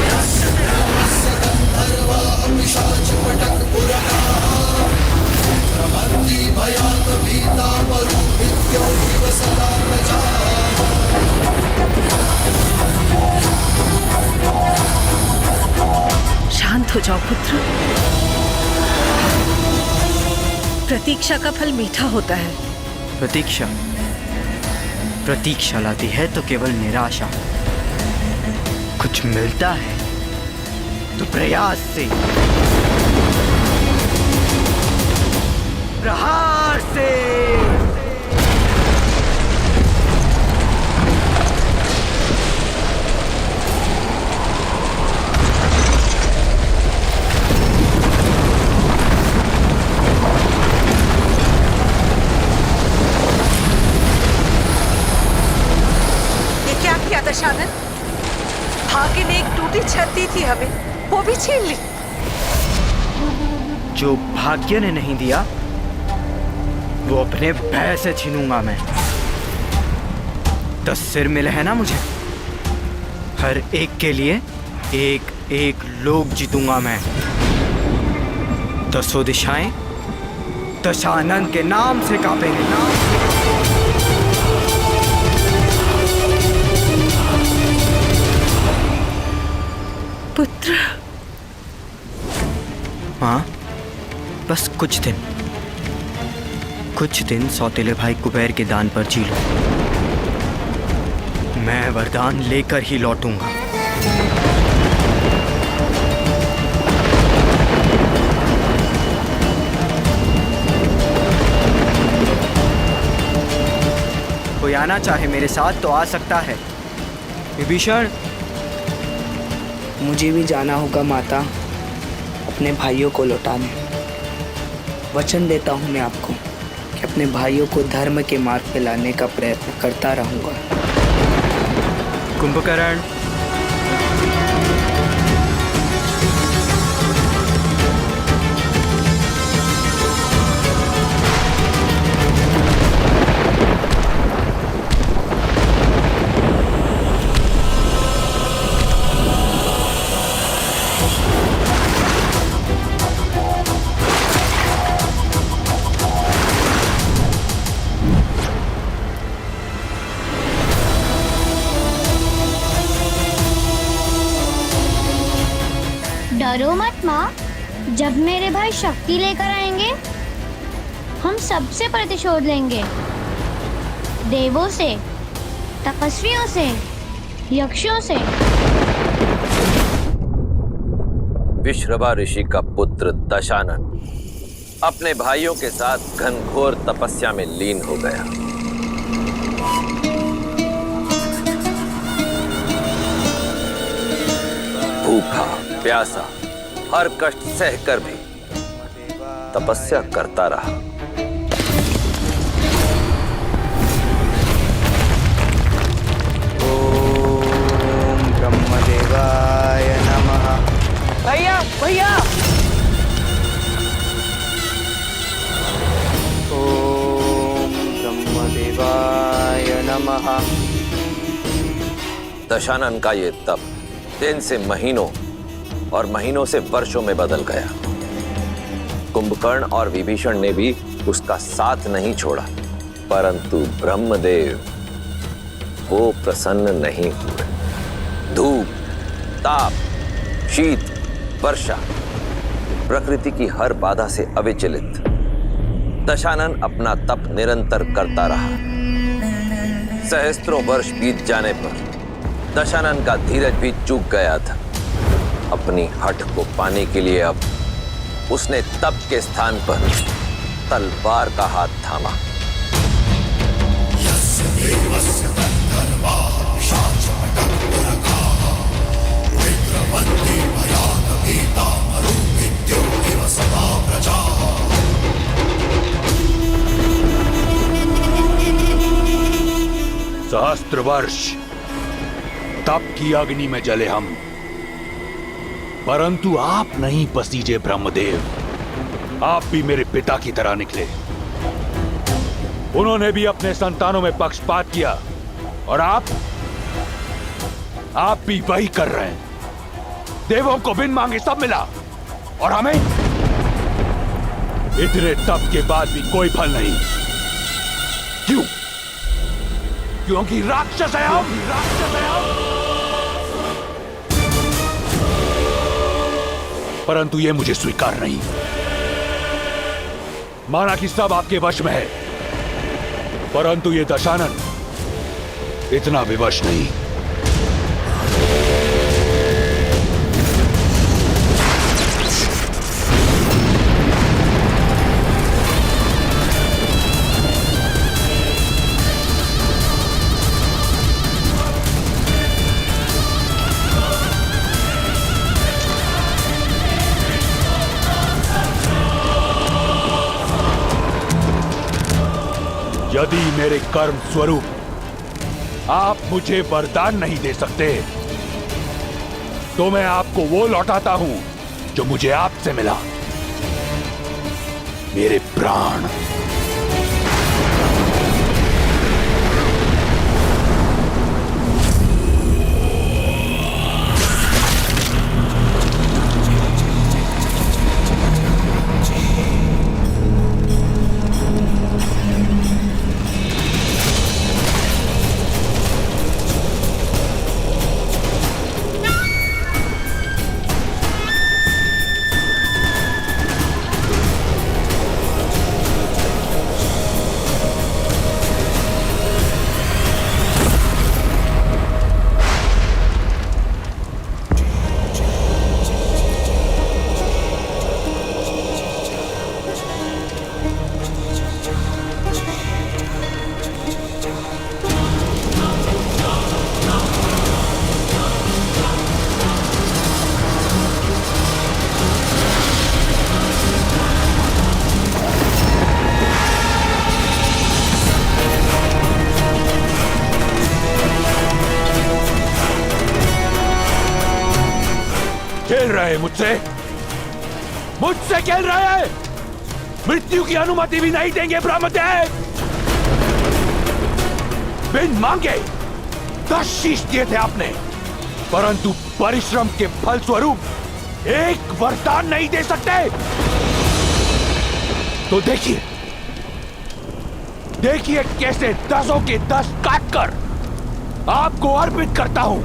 शांत हो जाओ पुत्र। प्रतीक्षा का फल मीठा होता है। प्रतीक्षा प्रतीक्षा लाती है तो केवल निराशा। कुछ मिलता है तो प्रयास से, प्रहार से। दशानन, भाग्य ने एक टूटी छत दी थी हमें, वो भी छीन ली। जो भाग्य ने नहीं दिया वो अपने भय से छीनूंगा मैं। 10 सिर मिले हैं ना मुझे, हर एक के लिए एक एक लोक जीतूंगा मैं। 10 दिशाएं दशानन के नाम से कांपेंगे। पुत्र। हाँ, बस कुछ दिन सौतेले भाई कुबेर के दान पर जी लो। मैं वरदान लेकर ही लौटूंगा। कोई आना चाहे मेरे साथ तो आ सकता है। विभीषण, मुझे भी जाना होगा माता, अपने भाइयों को लौटाने। वचन देता हूँ मैं आपको कि अपने भाइयों को धर्म के मार्ग पे लाने का प्रयत्न करता रहूंगा। कुंभकर्ण, डरो मत माँ, जब मेरे भाई शक्ति लेकर आएंगे हम सबसे प्रतिशोध लेंगे। देवों से, तपस्वियों से, यक्षों से। विश्रवा ऋषि का पुत्र दशानन अपने भाइयों के साथ घनघोर तपस्या में लीन हो गया। भूखा प्यासा हर कष्ट सहकर भी तपस्या करता रहा। ओम ब्रह्मदेवाय नमः। भैया भैया, ओम ब्रह्मदेवाय नमः। दशानन का ये तप दिन से महीनों और महीनों से वर्षों में बदल गया। कुंभकर्ण और विभीषण ने भी उसका साथ नहीं छोड़ा, परंतु ब्रह्मदेव वो प्रसन्न नहीं हुए। धूप, ताप, शीत, वर्षा, प्रकृति की हर बाधा से अविचलित दशानन अपना तप निरंतर करता रहा। सहस्त्रों वर्ष बीत जाने पर दशानन का धीरज भी चूक गया था। अपनी हठ को पाने के लिए अब उसने तप के स्थान पर तलवार का हाथ थामा। सहस्त्र वर्ष तप की अग्नि में जले हम, परंतु आप नहीं पसीजे ब्रह्मदेव। आप भी मेरे पिता की तरह निकले। उन्होंने भी अपने संतानों में पक्षपात किया और आप भी वही कर रहे हैं। देवों को बिन मांगे सब मिला और हमें इतने तप के बाद भी कोई फल नहीं। क्यों? क्योंकि राक्षस है हम। परंतु यह मुझे स्वीकार नहीं। माना कि सब आपके वश में है, परंतु यह दशानन इतना विवश नहीं। यदि मेरे कर्म स्वरूप आप मुझे वरदान नहीं दे सकते, तो मैं आपको वो लौटाता हूं जो मुझे आपसे मिला, मेरे प्राण। खेल रहे हैं मुझसे? मुझसे खेल रहे हैं? मृत्यु की अनुमति भी नहीं देंगे ब्रह्मदेव। बिन मांगे 10 शीश दिए थे आपने, परंतु परिश्रम के फल स्वरूप एक वरदान नहीं दे सकते। तो देखिए देखिए कैसे 10 के 10 काटकर आपको अर्पित करता हूं।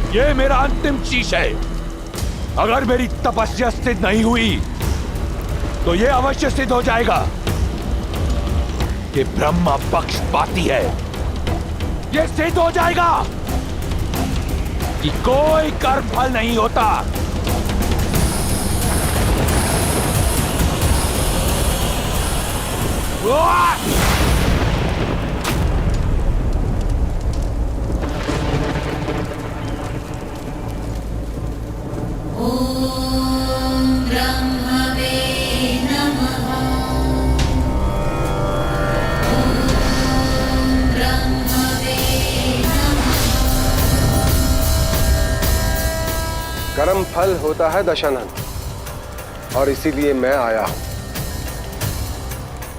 ये मेरा अंतिम शीश है। अगर मेरी तपस्या सिद्ध नहीं हुई तो ये अवश्य सिद्ध हो जाएगा कि ब्रह्मा पक्षपाती है। ये सिद्ध हो जाएगा कि कोई कर्म फल नहीं होता। कर्म फल होता है दशानन, और इसीलिए मैं आया हूं।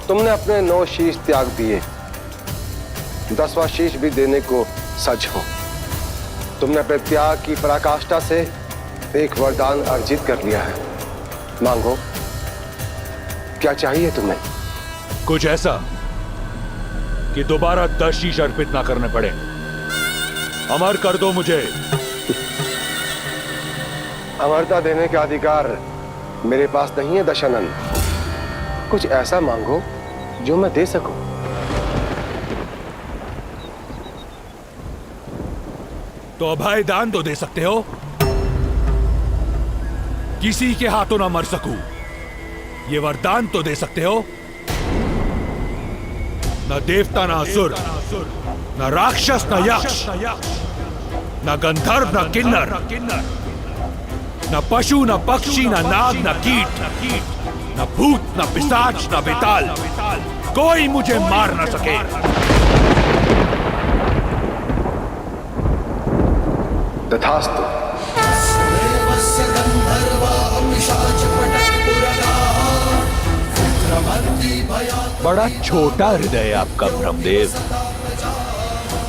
तुमने अपने 9 शीश त्याग दिए, 10वां शीश भी देने को सज हो। तुमने अपने त्याग की पराकाष्ठा से एक वरदान अर्जित कर लिया है। मांगो, क्या चाहिए तुम्हें? कुछ ऐसा कि दोबारा 10 शीश अर्पित ना करने पड़े। अमर कर दो मुझे। अमरता देने का अधिकार मेरे पास नहीं है दशानन। कुछ ऐसा मांगो जो मैं दे सकूं। तो अभय दान तो दे सकते हो, किसी के हाथों ना मर सकूं। ये वरदान तो दे सकते हो, न देवता न असुर, न राक्षस न यक्ष, न गंधर्व न किन्नर, न पशु न पक्षी न नाग न कीट, न भूत न पिशाच न बेताल, कोई मुझे मार न सके। तथास्तु। बड़ा छोटा हृदय है आपका ब्रह्मदेव।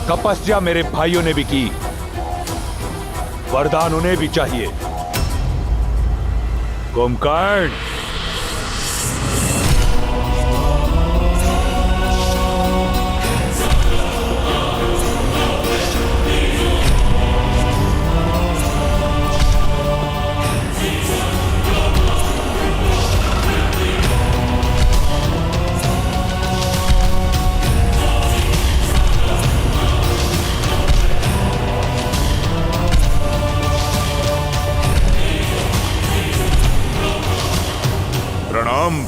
तपस्या मेरे भाइयों ने भी की, वरदान उन्हें भी चाहिए। कुंभकर्ण,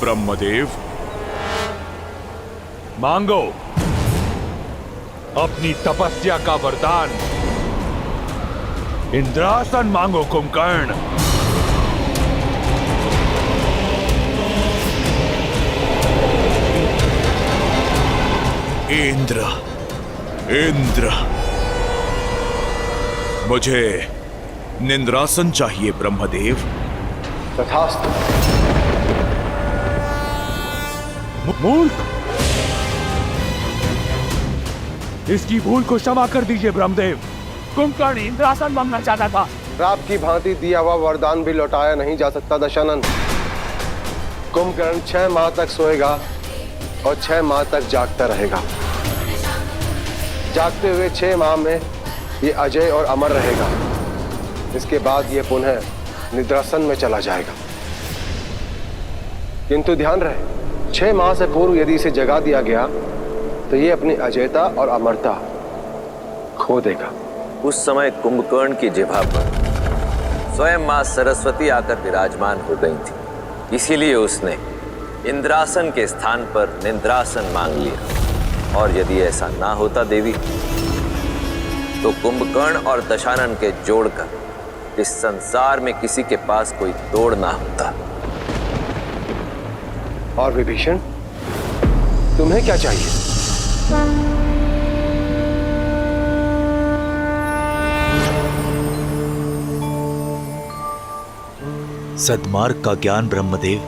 ब्रह्मदेव, मांगो अपनी तपस्या का वरदान। इंद्रासन मांगो कुंभकर्ण। इंद्र, इंद्र, मुझे निंद्रासन चाहिए ब्रह्मदेव। तथास्तु। मूर्ख, इसकी भूल को क्षमा कर दीजिए ब्रह्मदेव। कुंभकर्ण इंद्रासन मांगना चाहता था। रात की भांति दिया हुआ वरदान भी लौटाया नहीं जा सकता दशानन। कुंभकर्ण 6 माह तक सोएगा और 6 माह तक जागता रहेगा। जागते हुए 6 माह में ये अजय और अमर रहेगा। इसके बाद यह पुनः निद्रासन में चला जाएगा। किंतु ध्यान रहे, 6 माह से पूर्व यदि इसे जगा दिया गया तो ये अपनी अजयता और अमरता खो देगा। उस समय कुंभकर्ण की जिह्वा पर स्वयं मां सरस्वती आकर विराजमान हो गई थी, इसीलिए उसने इंद्रासन के स्थान पर निद्रासन मांग लिया। और यदि ऐसा ना होता देवी, तो कुंभकर्ण और दशानन के जोड़कर इस संसार में किसी के पास कोई तोड़ ना होता। और विभीषण, तुम्हें क्या चाहिए? सद्मार्ग का ज्ञान ब्रह्मदेव,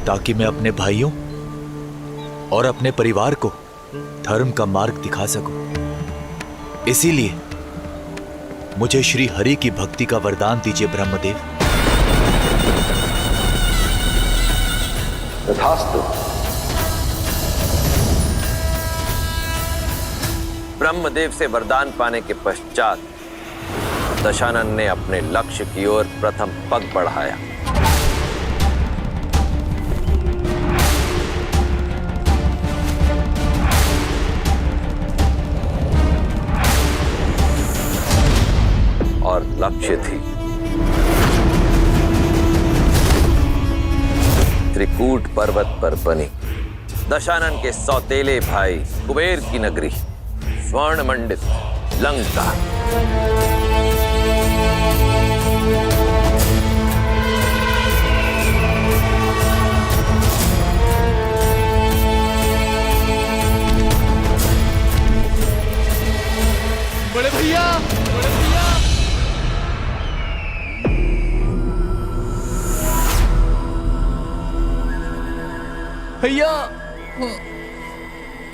ताकि मैं अपने भाइयों और अपने परिवार को धर्म का मार्ग दिखा सकूं। इसीलिए मुझे श्री हरि की भक्ति का वरदान दीजिए ब्रह्मदेव। तथास्तु। ब्रह्मदेव से वरदान पाने के पश्चात दशानन ने अपने लक्ष्य की ओर प्रथम पग बढ़ाया। और लक्ष्य थी त्रिकूट पर्वत पर बनी दशानन के सौतेले भाई कुबेर की नगरी स्वर्ण मंडित लंका। बड़े भैया, बड़े भैया। भैया,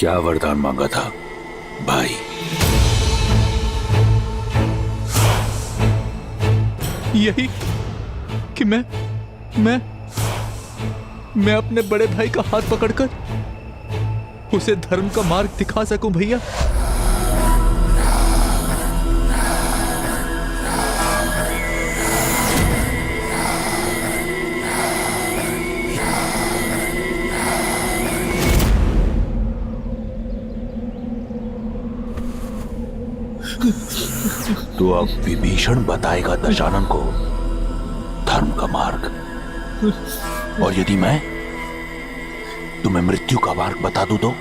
क्या वरदान मांगा था भाई? यही कि मैं अपने बड़े भाई का हाथ पकड़कर उसे धर्म का मार्ग दिखा सकूं भैया। तो अब विभीषण बताएगा दशानन को धर्म का मार्ग, और यदि मैं तुम्हें मृत्यु का मार्ग बता दूं तो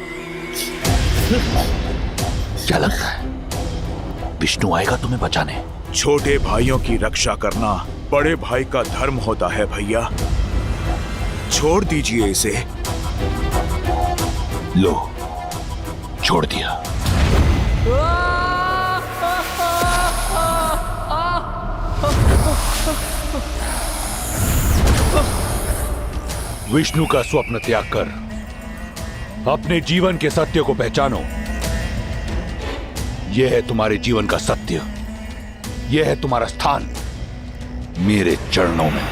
क्या लगता है विष्णु आएगा तुम्हें बचाने? छोटे भाइयों की रक्षा करना बड़े भाई का धर्म होता है भैया, छोड़ दीजिए इसे। लो, छोड़ दिया। विष्णु का स्वप्न त्याग कर अपने जीवन के सत्य को पहचानो। यह है तुम्हारे जीवन का सत्य, यह है तुम्हारा स्थान मेरे चरणों में।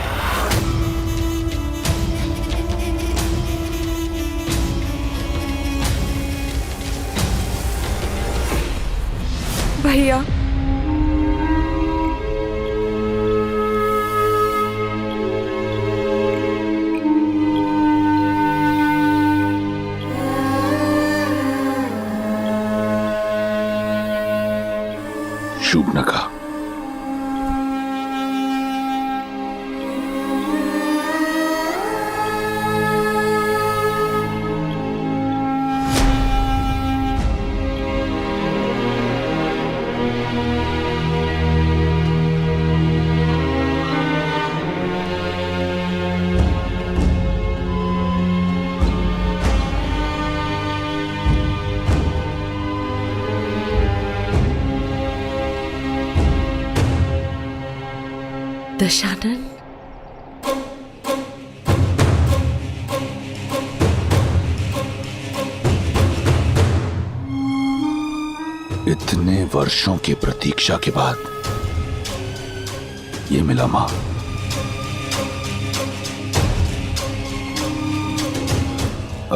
भैया, शूर्पणखा, दशानन, इतने वर्षों की प्रतीक्षा के बाद ये मिला मां।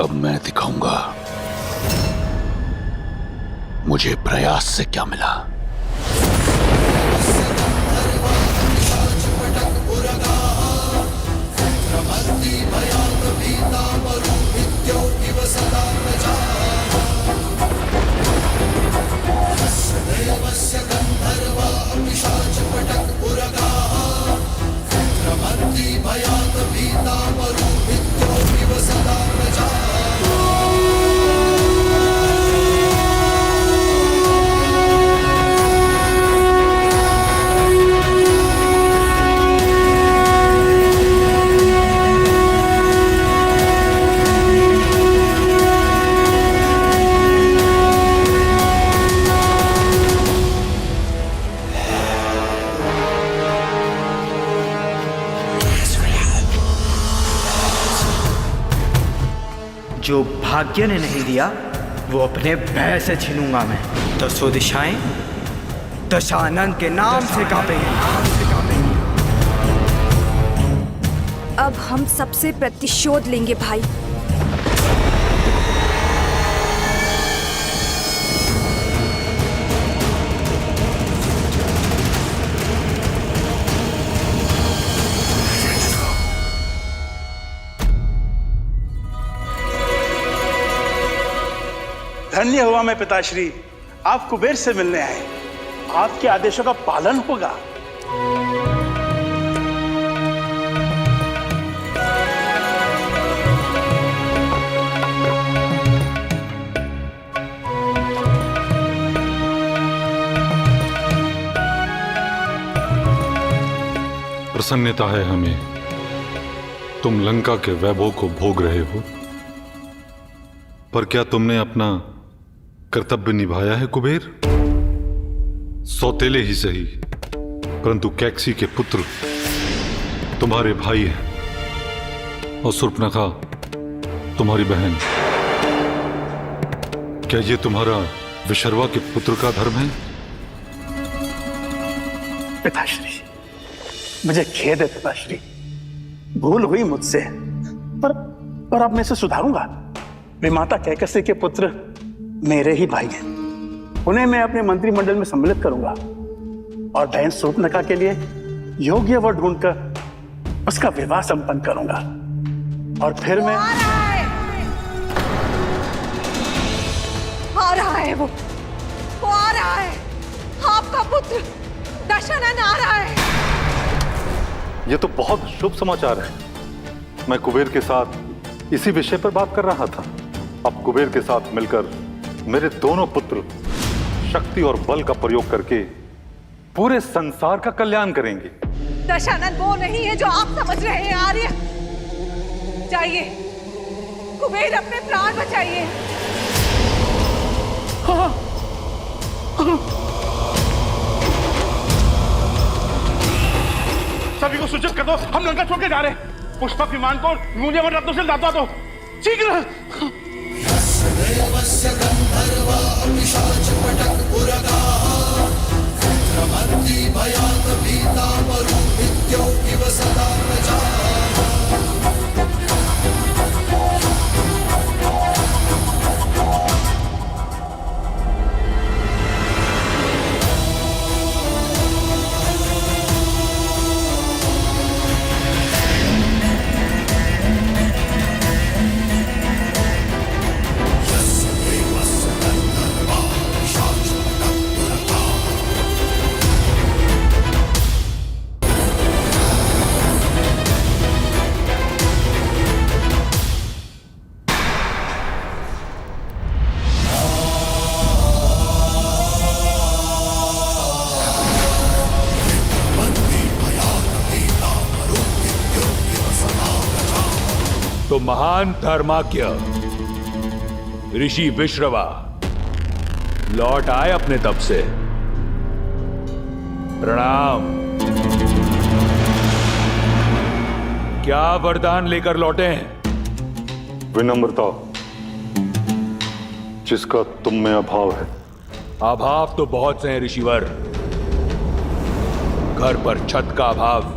अब मैं दिखाऊंगा मुझे प्रयास से क्या मिला। जो भाग्य ने नहीं दिया वो अपने भय से छीनूंगा मैं। दसों दिशाएं दशानन के नाम से कांपेंगी। अब हम सबसे प्रतिशोध लेंगे भाई। धन्य हुआ मैं पिताश्री, आप कुबेर से मिलने आए। आपके आदेशों का पालन होगा। प्रसन्नता है हमें, तुम लंका के वैभव को भोग रहे हो, पर क्या तुमने अपना कर्तव्य निभाया है कुबेर? सौतेले ही सही, परंतु कैकसी के पुत्र तुम्हारे भाई हैं और शूर्पणखा तुम्हारी बहन। क्या ये तुम्हारा विशर्वा के पुत्र का धर्म है? पिताश्री, मुझे खेद है पिताश्री, भूल हुई मुझसे, पर अब मैं इसे सुधारूंगा। वे माता कैकसी के पुत्र मेरे ही भाई हैं। उन्हें मैं अपने मंत्रिमंडल में सम्मिलित करूंगा और बहन शूर्पणखा के लिए योग्य वर ढूंढकर उसका विवाह संपन्न करूंगा। और फिर मैं आ रहा है, वो आ रहा है, आपका पुत्र दशानन आ रहा है। ये तो बहुत शुभ समाचार है। मैं कुबेर के साथ इसी विषय पर बात कर रहा था। अब कुबेर के साथ मिलकर मेरे दोनों पुत्र शक्ति और बल का प्रयोग करके पूरे संसार का कल्याण करेंगे। दशानन वो नहीं है जो आप समझ रहे हैं आर्य। जाइए कुबेर, अपने प्राण बचाइए। सभी को सूचित कर दो, हम लंका छोड़ के जा रहे हैं। पुष्पक विमान को मूल्यवान रत्नों से लादवा दो, शीघ्र। तो महान धर्माज्ञ ऋषि विश्रवा लौट आए अपने तप से। प्रणाम। क्या वरदान लेकर लौटे हैं? विनम्रता, जिसका तुम में अभाव है। अभाव तो बहुत से हैं ऋषिवर। घर पर छत का अभाव,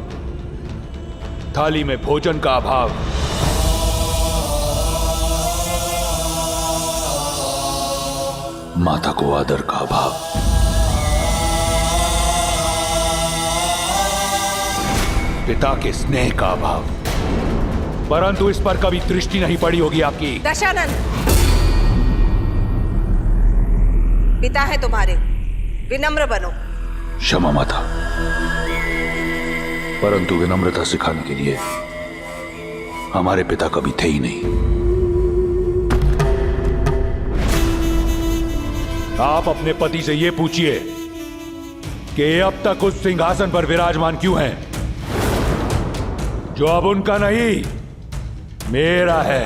थाली में भोजन का अभाव, माता को आदर का अभाव, पिता के स्नेह का अभाव, परंतु इस पर कभी दृष्टि नहीं पड़ी होगी आपकी। दशानन, पिता है तुम्हारे, विनम्र बनो। क्षमा माता, परंतु विनम्रता सिखाने के लिए हमारे पिता कभी थे ही नहीं। आप अपने पति से यह पूछिए कि अब तक उस सिंहासन पर विराजमान क्यों हैं, जो अब उनका नहीं मेरा है।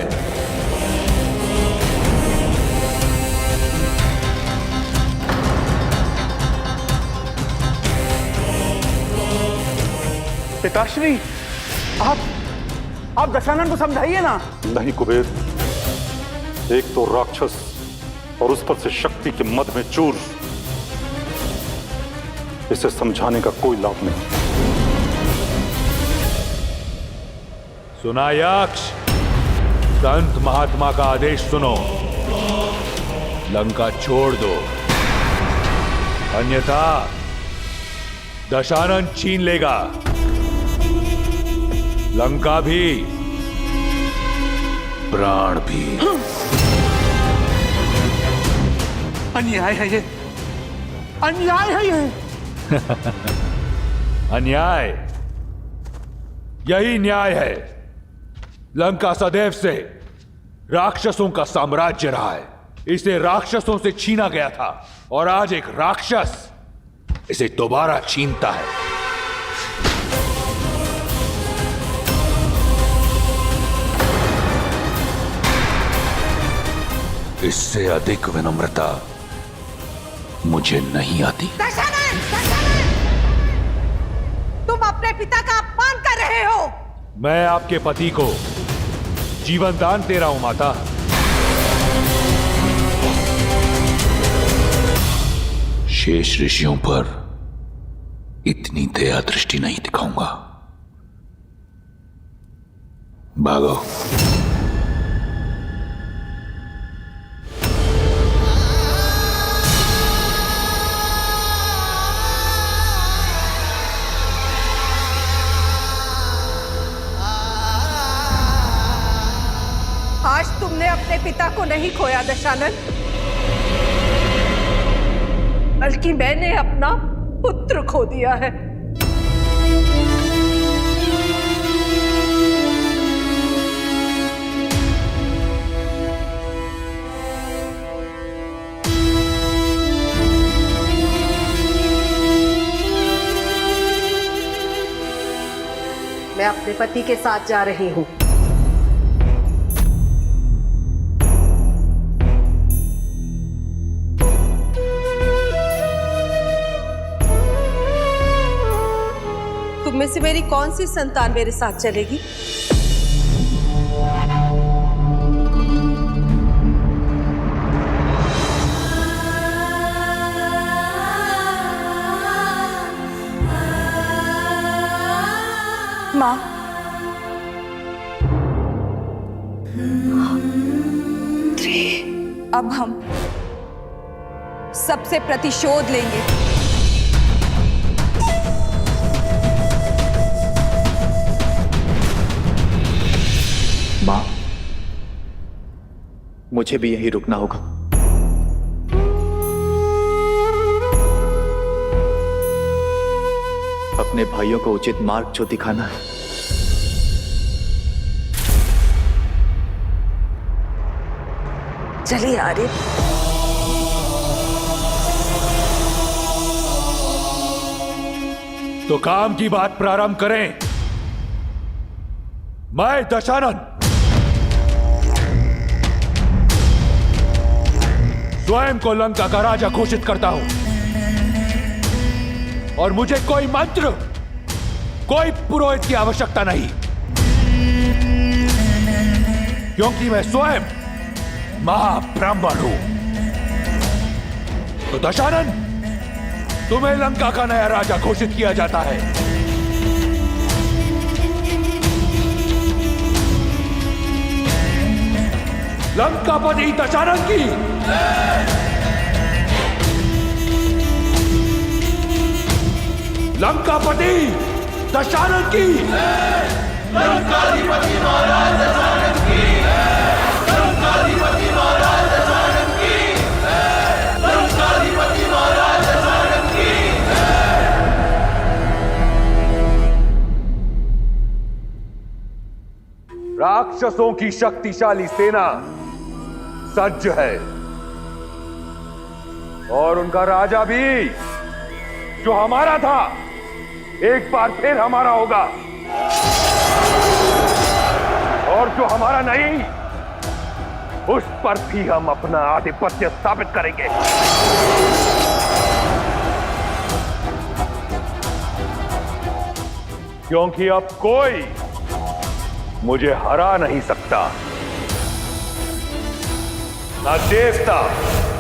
पिताश्री, आप दशानन को समझाइए ना। नहीं कुबेर, एक तो राक्षस और उस पर से शक्ति के मद में चूर, इसे समझाने का कोई लाभ नहीं। सुना यक्ष, संत महात्मा का आदेश सुनो, लंका छोड़ दो, अन्यथा दशानन छीन लेगा लंका भी, प्राण भी। अन्याय है ये, अन्याय है ये। अन्याय? यही न्याय है। लंका सदैव से राक्षसों का साम्राज्य रहा है। इसे राक्षसों से छीना गया था और आज एक राक्षस इसे दोबारा छीनता है। इससे अधिक विनम्रता मुझे नहीं आती। दशानन, दशानन! तुम अपने पिता का अपमान कर रहे हो। मैं आपके पति को जीवन दान दे रहा हूं माता। शेष ऋषियों पर इतनी दया दृष्टि नहीं दिखाऊंगा। भागो। आज तुमने अपने पिता को नहीं खोया दशानन, बल्कि मैंने अपना पुत्र खो दिया है। मैं अपने पति के साथ जा रही हूं। तुम में से मेरी कौन सी संतान मेरे साथ चलेगी? माँ, अब हम सबसे प्रतिशोध लेंगे। माँ, मुझे भी यहीं रुकना होगा। अपने भाइयों को उचित मार्ग जो दिखाना है। चलिए आरिफ। तो काम की बात प्रारंभ करें। मैं दशानन स्वयं को लंका का राजा घोषित करता हूं और मुझे कोई मंत्र, कोई पुरोहित की आवश्यकता नहीं, क्योंकि मैं स्वयं महाब्राह्मण हूं। तो दशानन, तुम्हें लंका का नया राजा घोषित किया जाता है। लंकापति दशानन की लंकापति दशानन की राक्षसों की शक्तिशाली सेना सज्ज है और उनका राजा भी जो हमारा था एक बार फिर हमारा होगा और जो हमारा नहीं उस पर भी हम अपना आधिपत्य स्थापित करेंगे। क्योंकि अब कोई मुझे हरा नहीं सकता, ना देवता,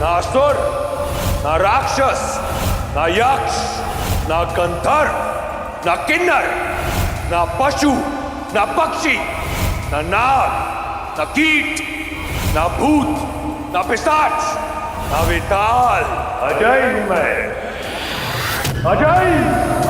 ना असुर, ना राक्षस, ना यक्ष, ना गंधर्व, ना किन्नर, ना पशु, ना पक्षी, ना नाग, ना कीट, ना भूत, ना पिशाच, ना विताल। अजय मैं, अजय।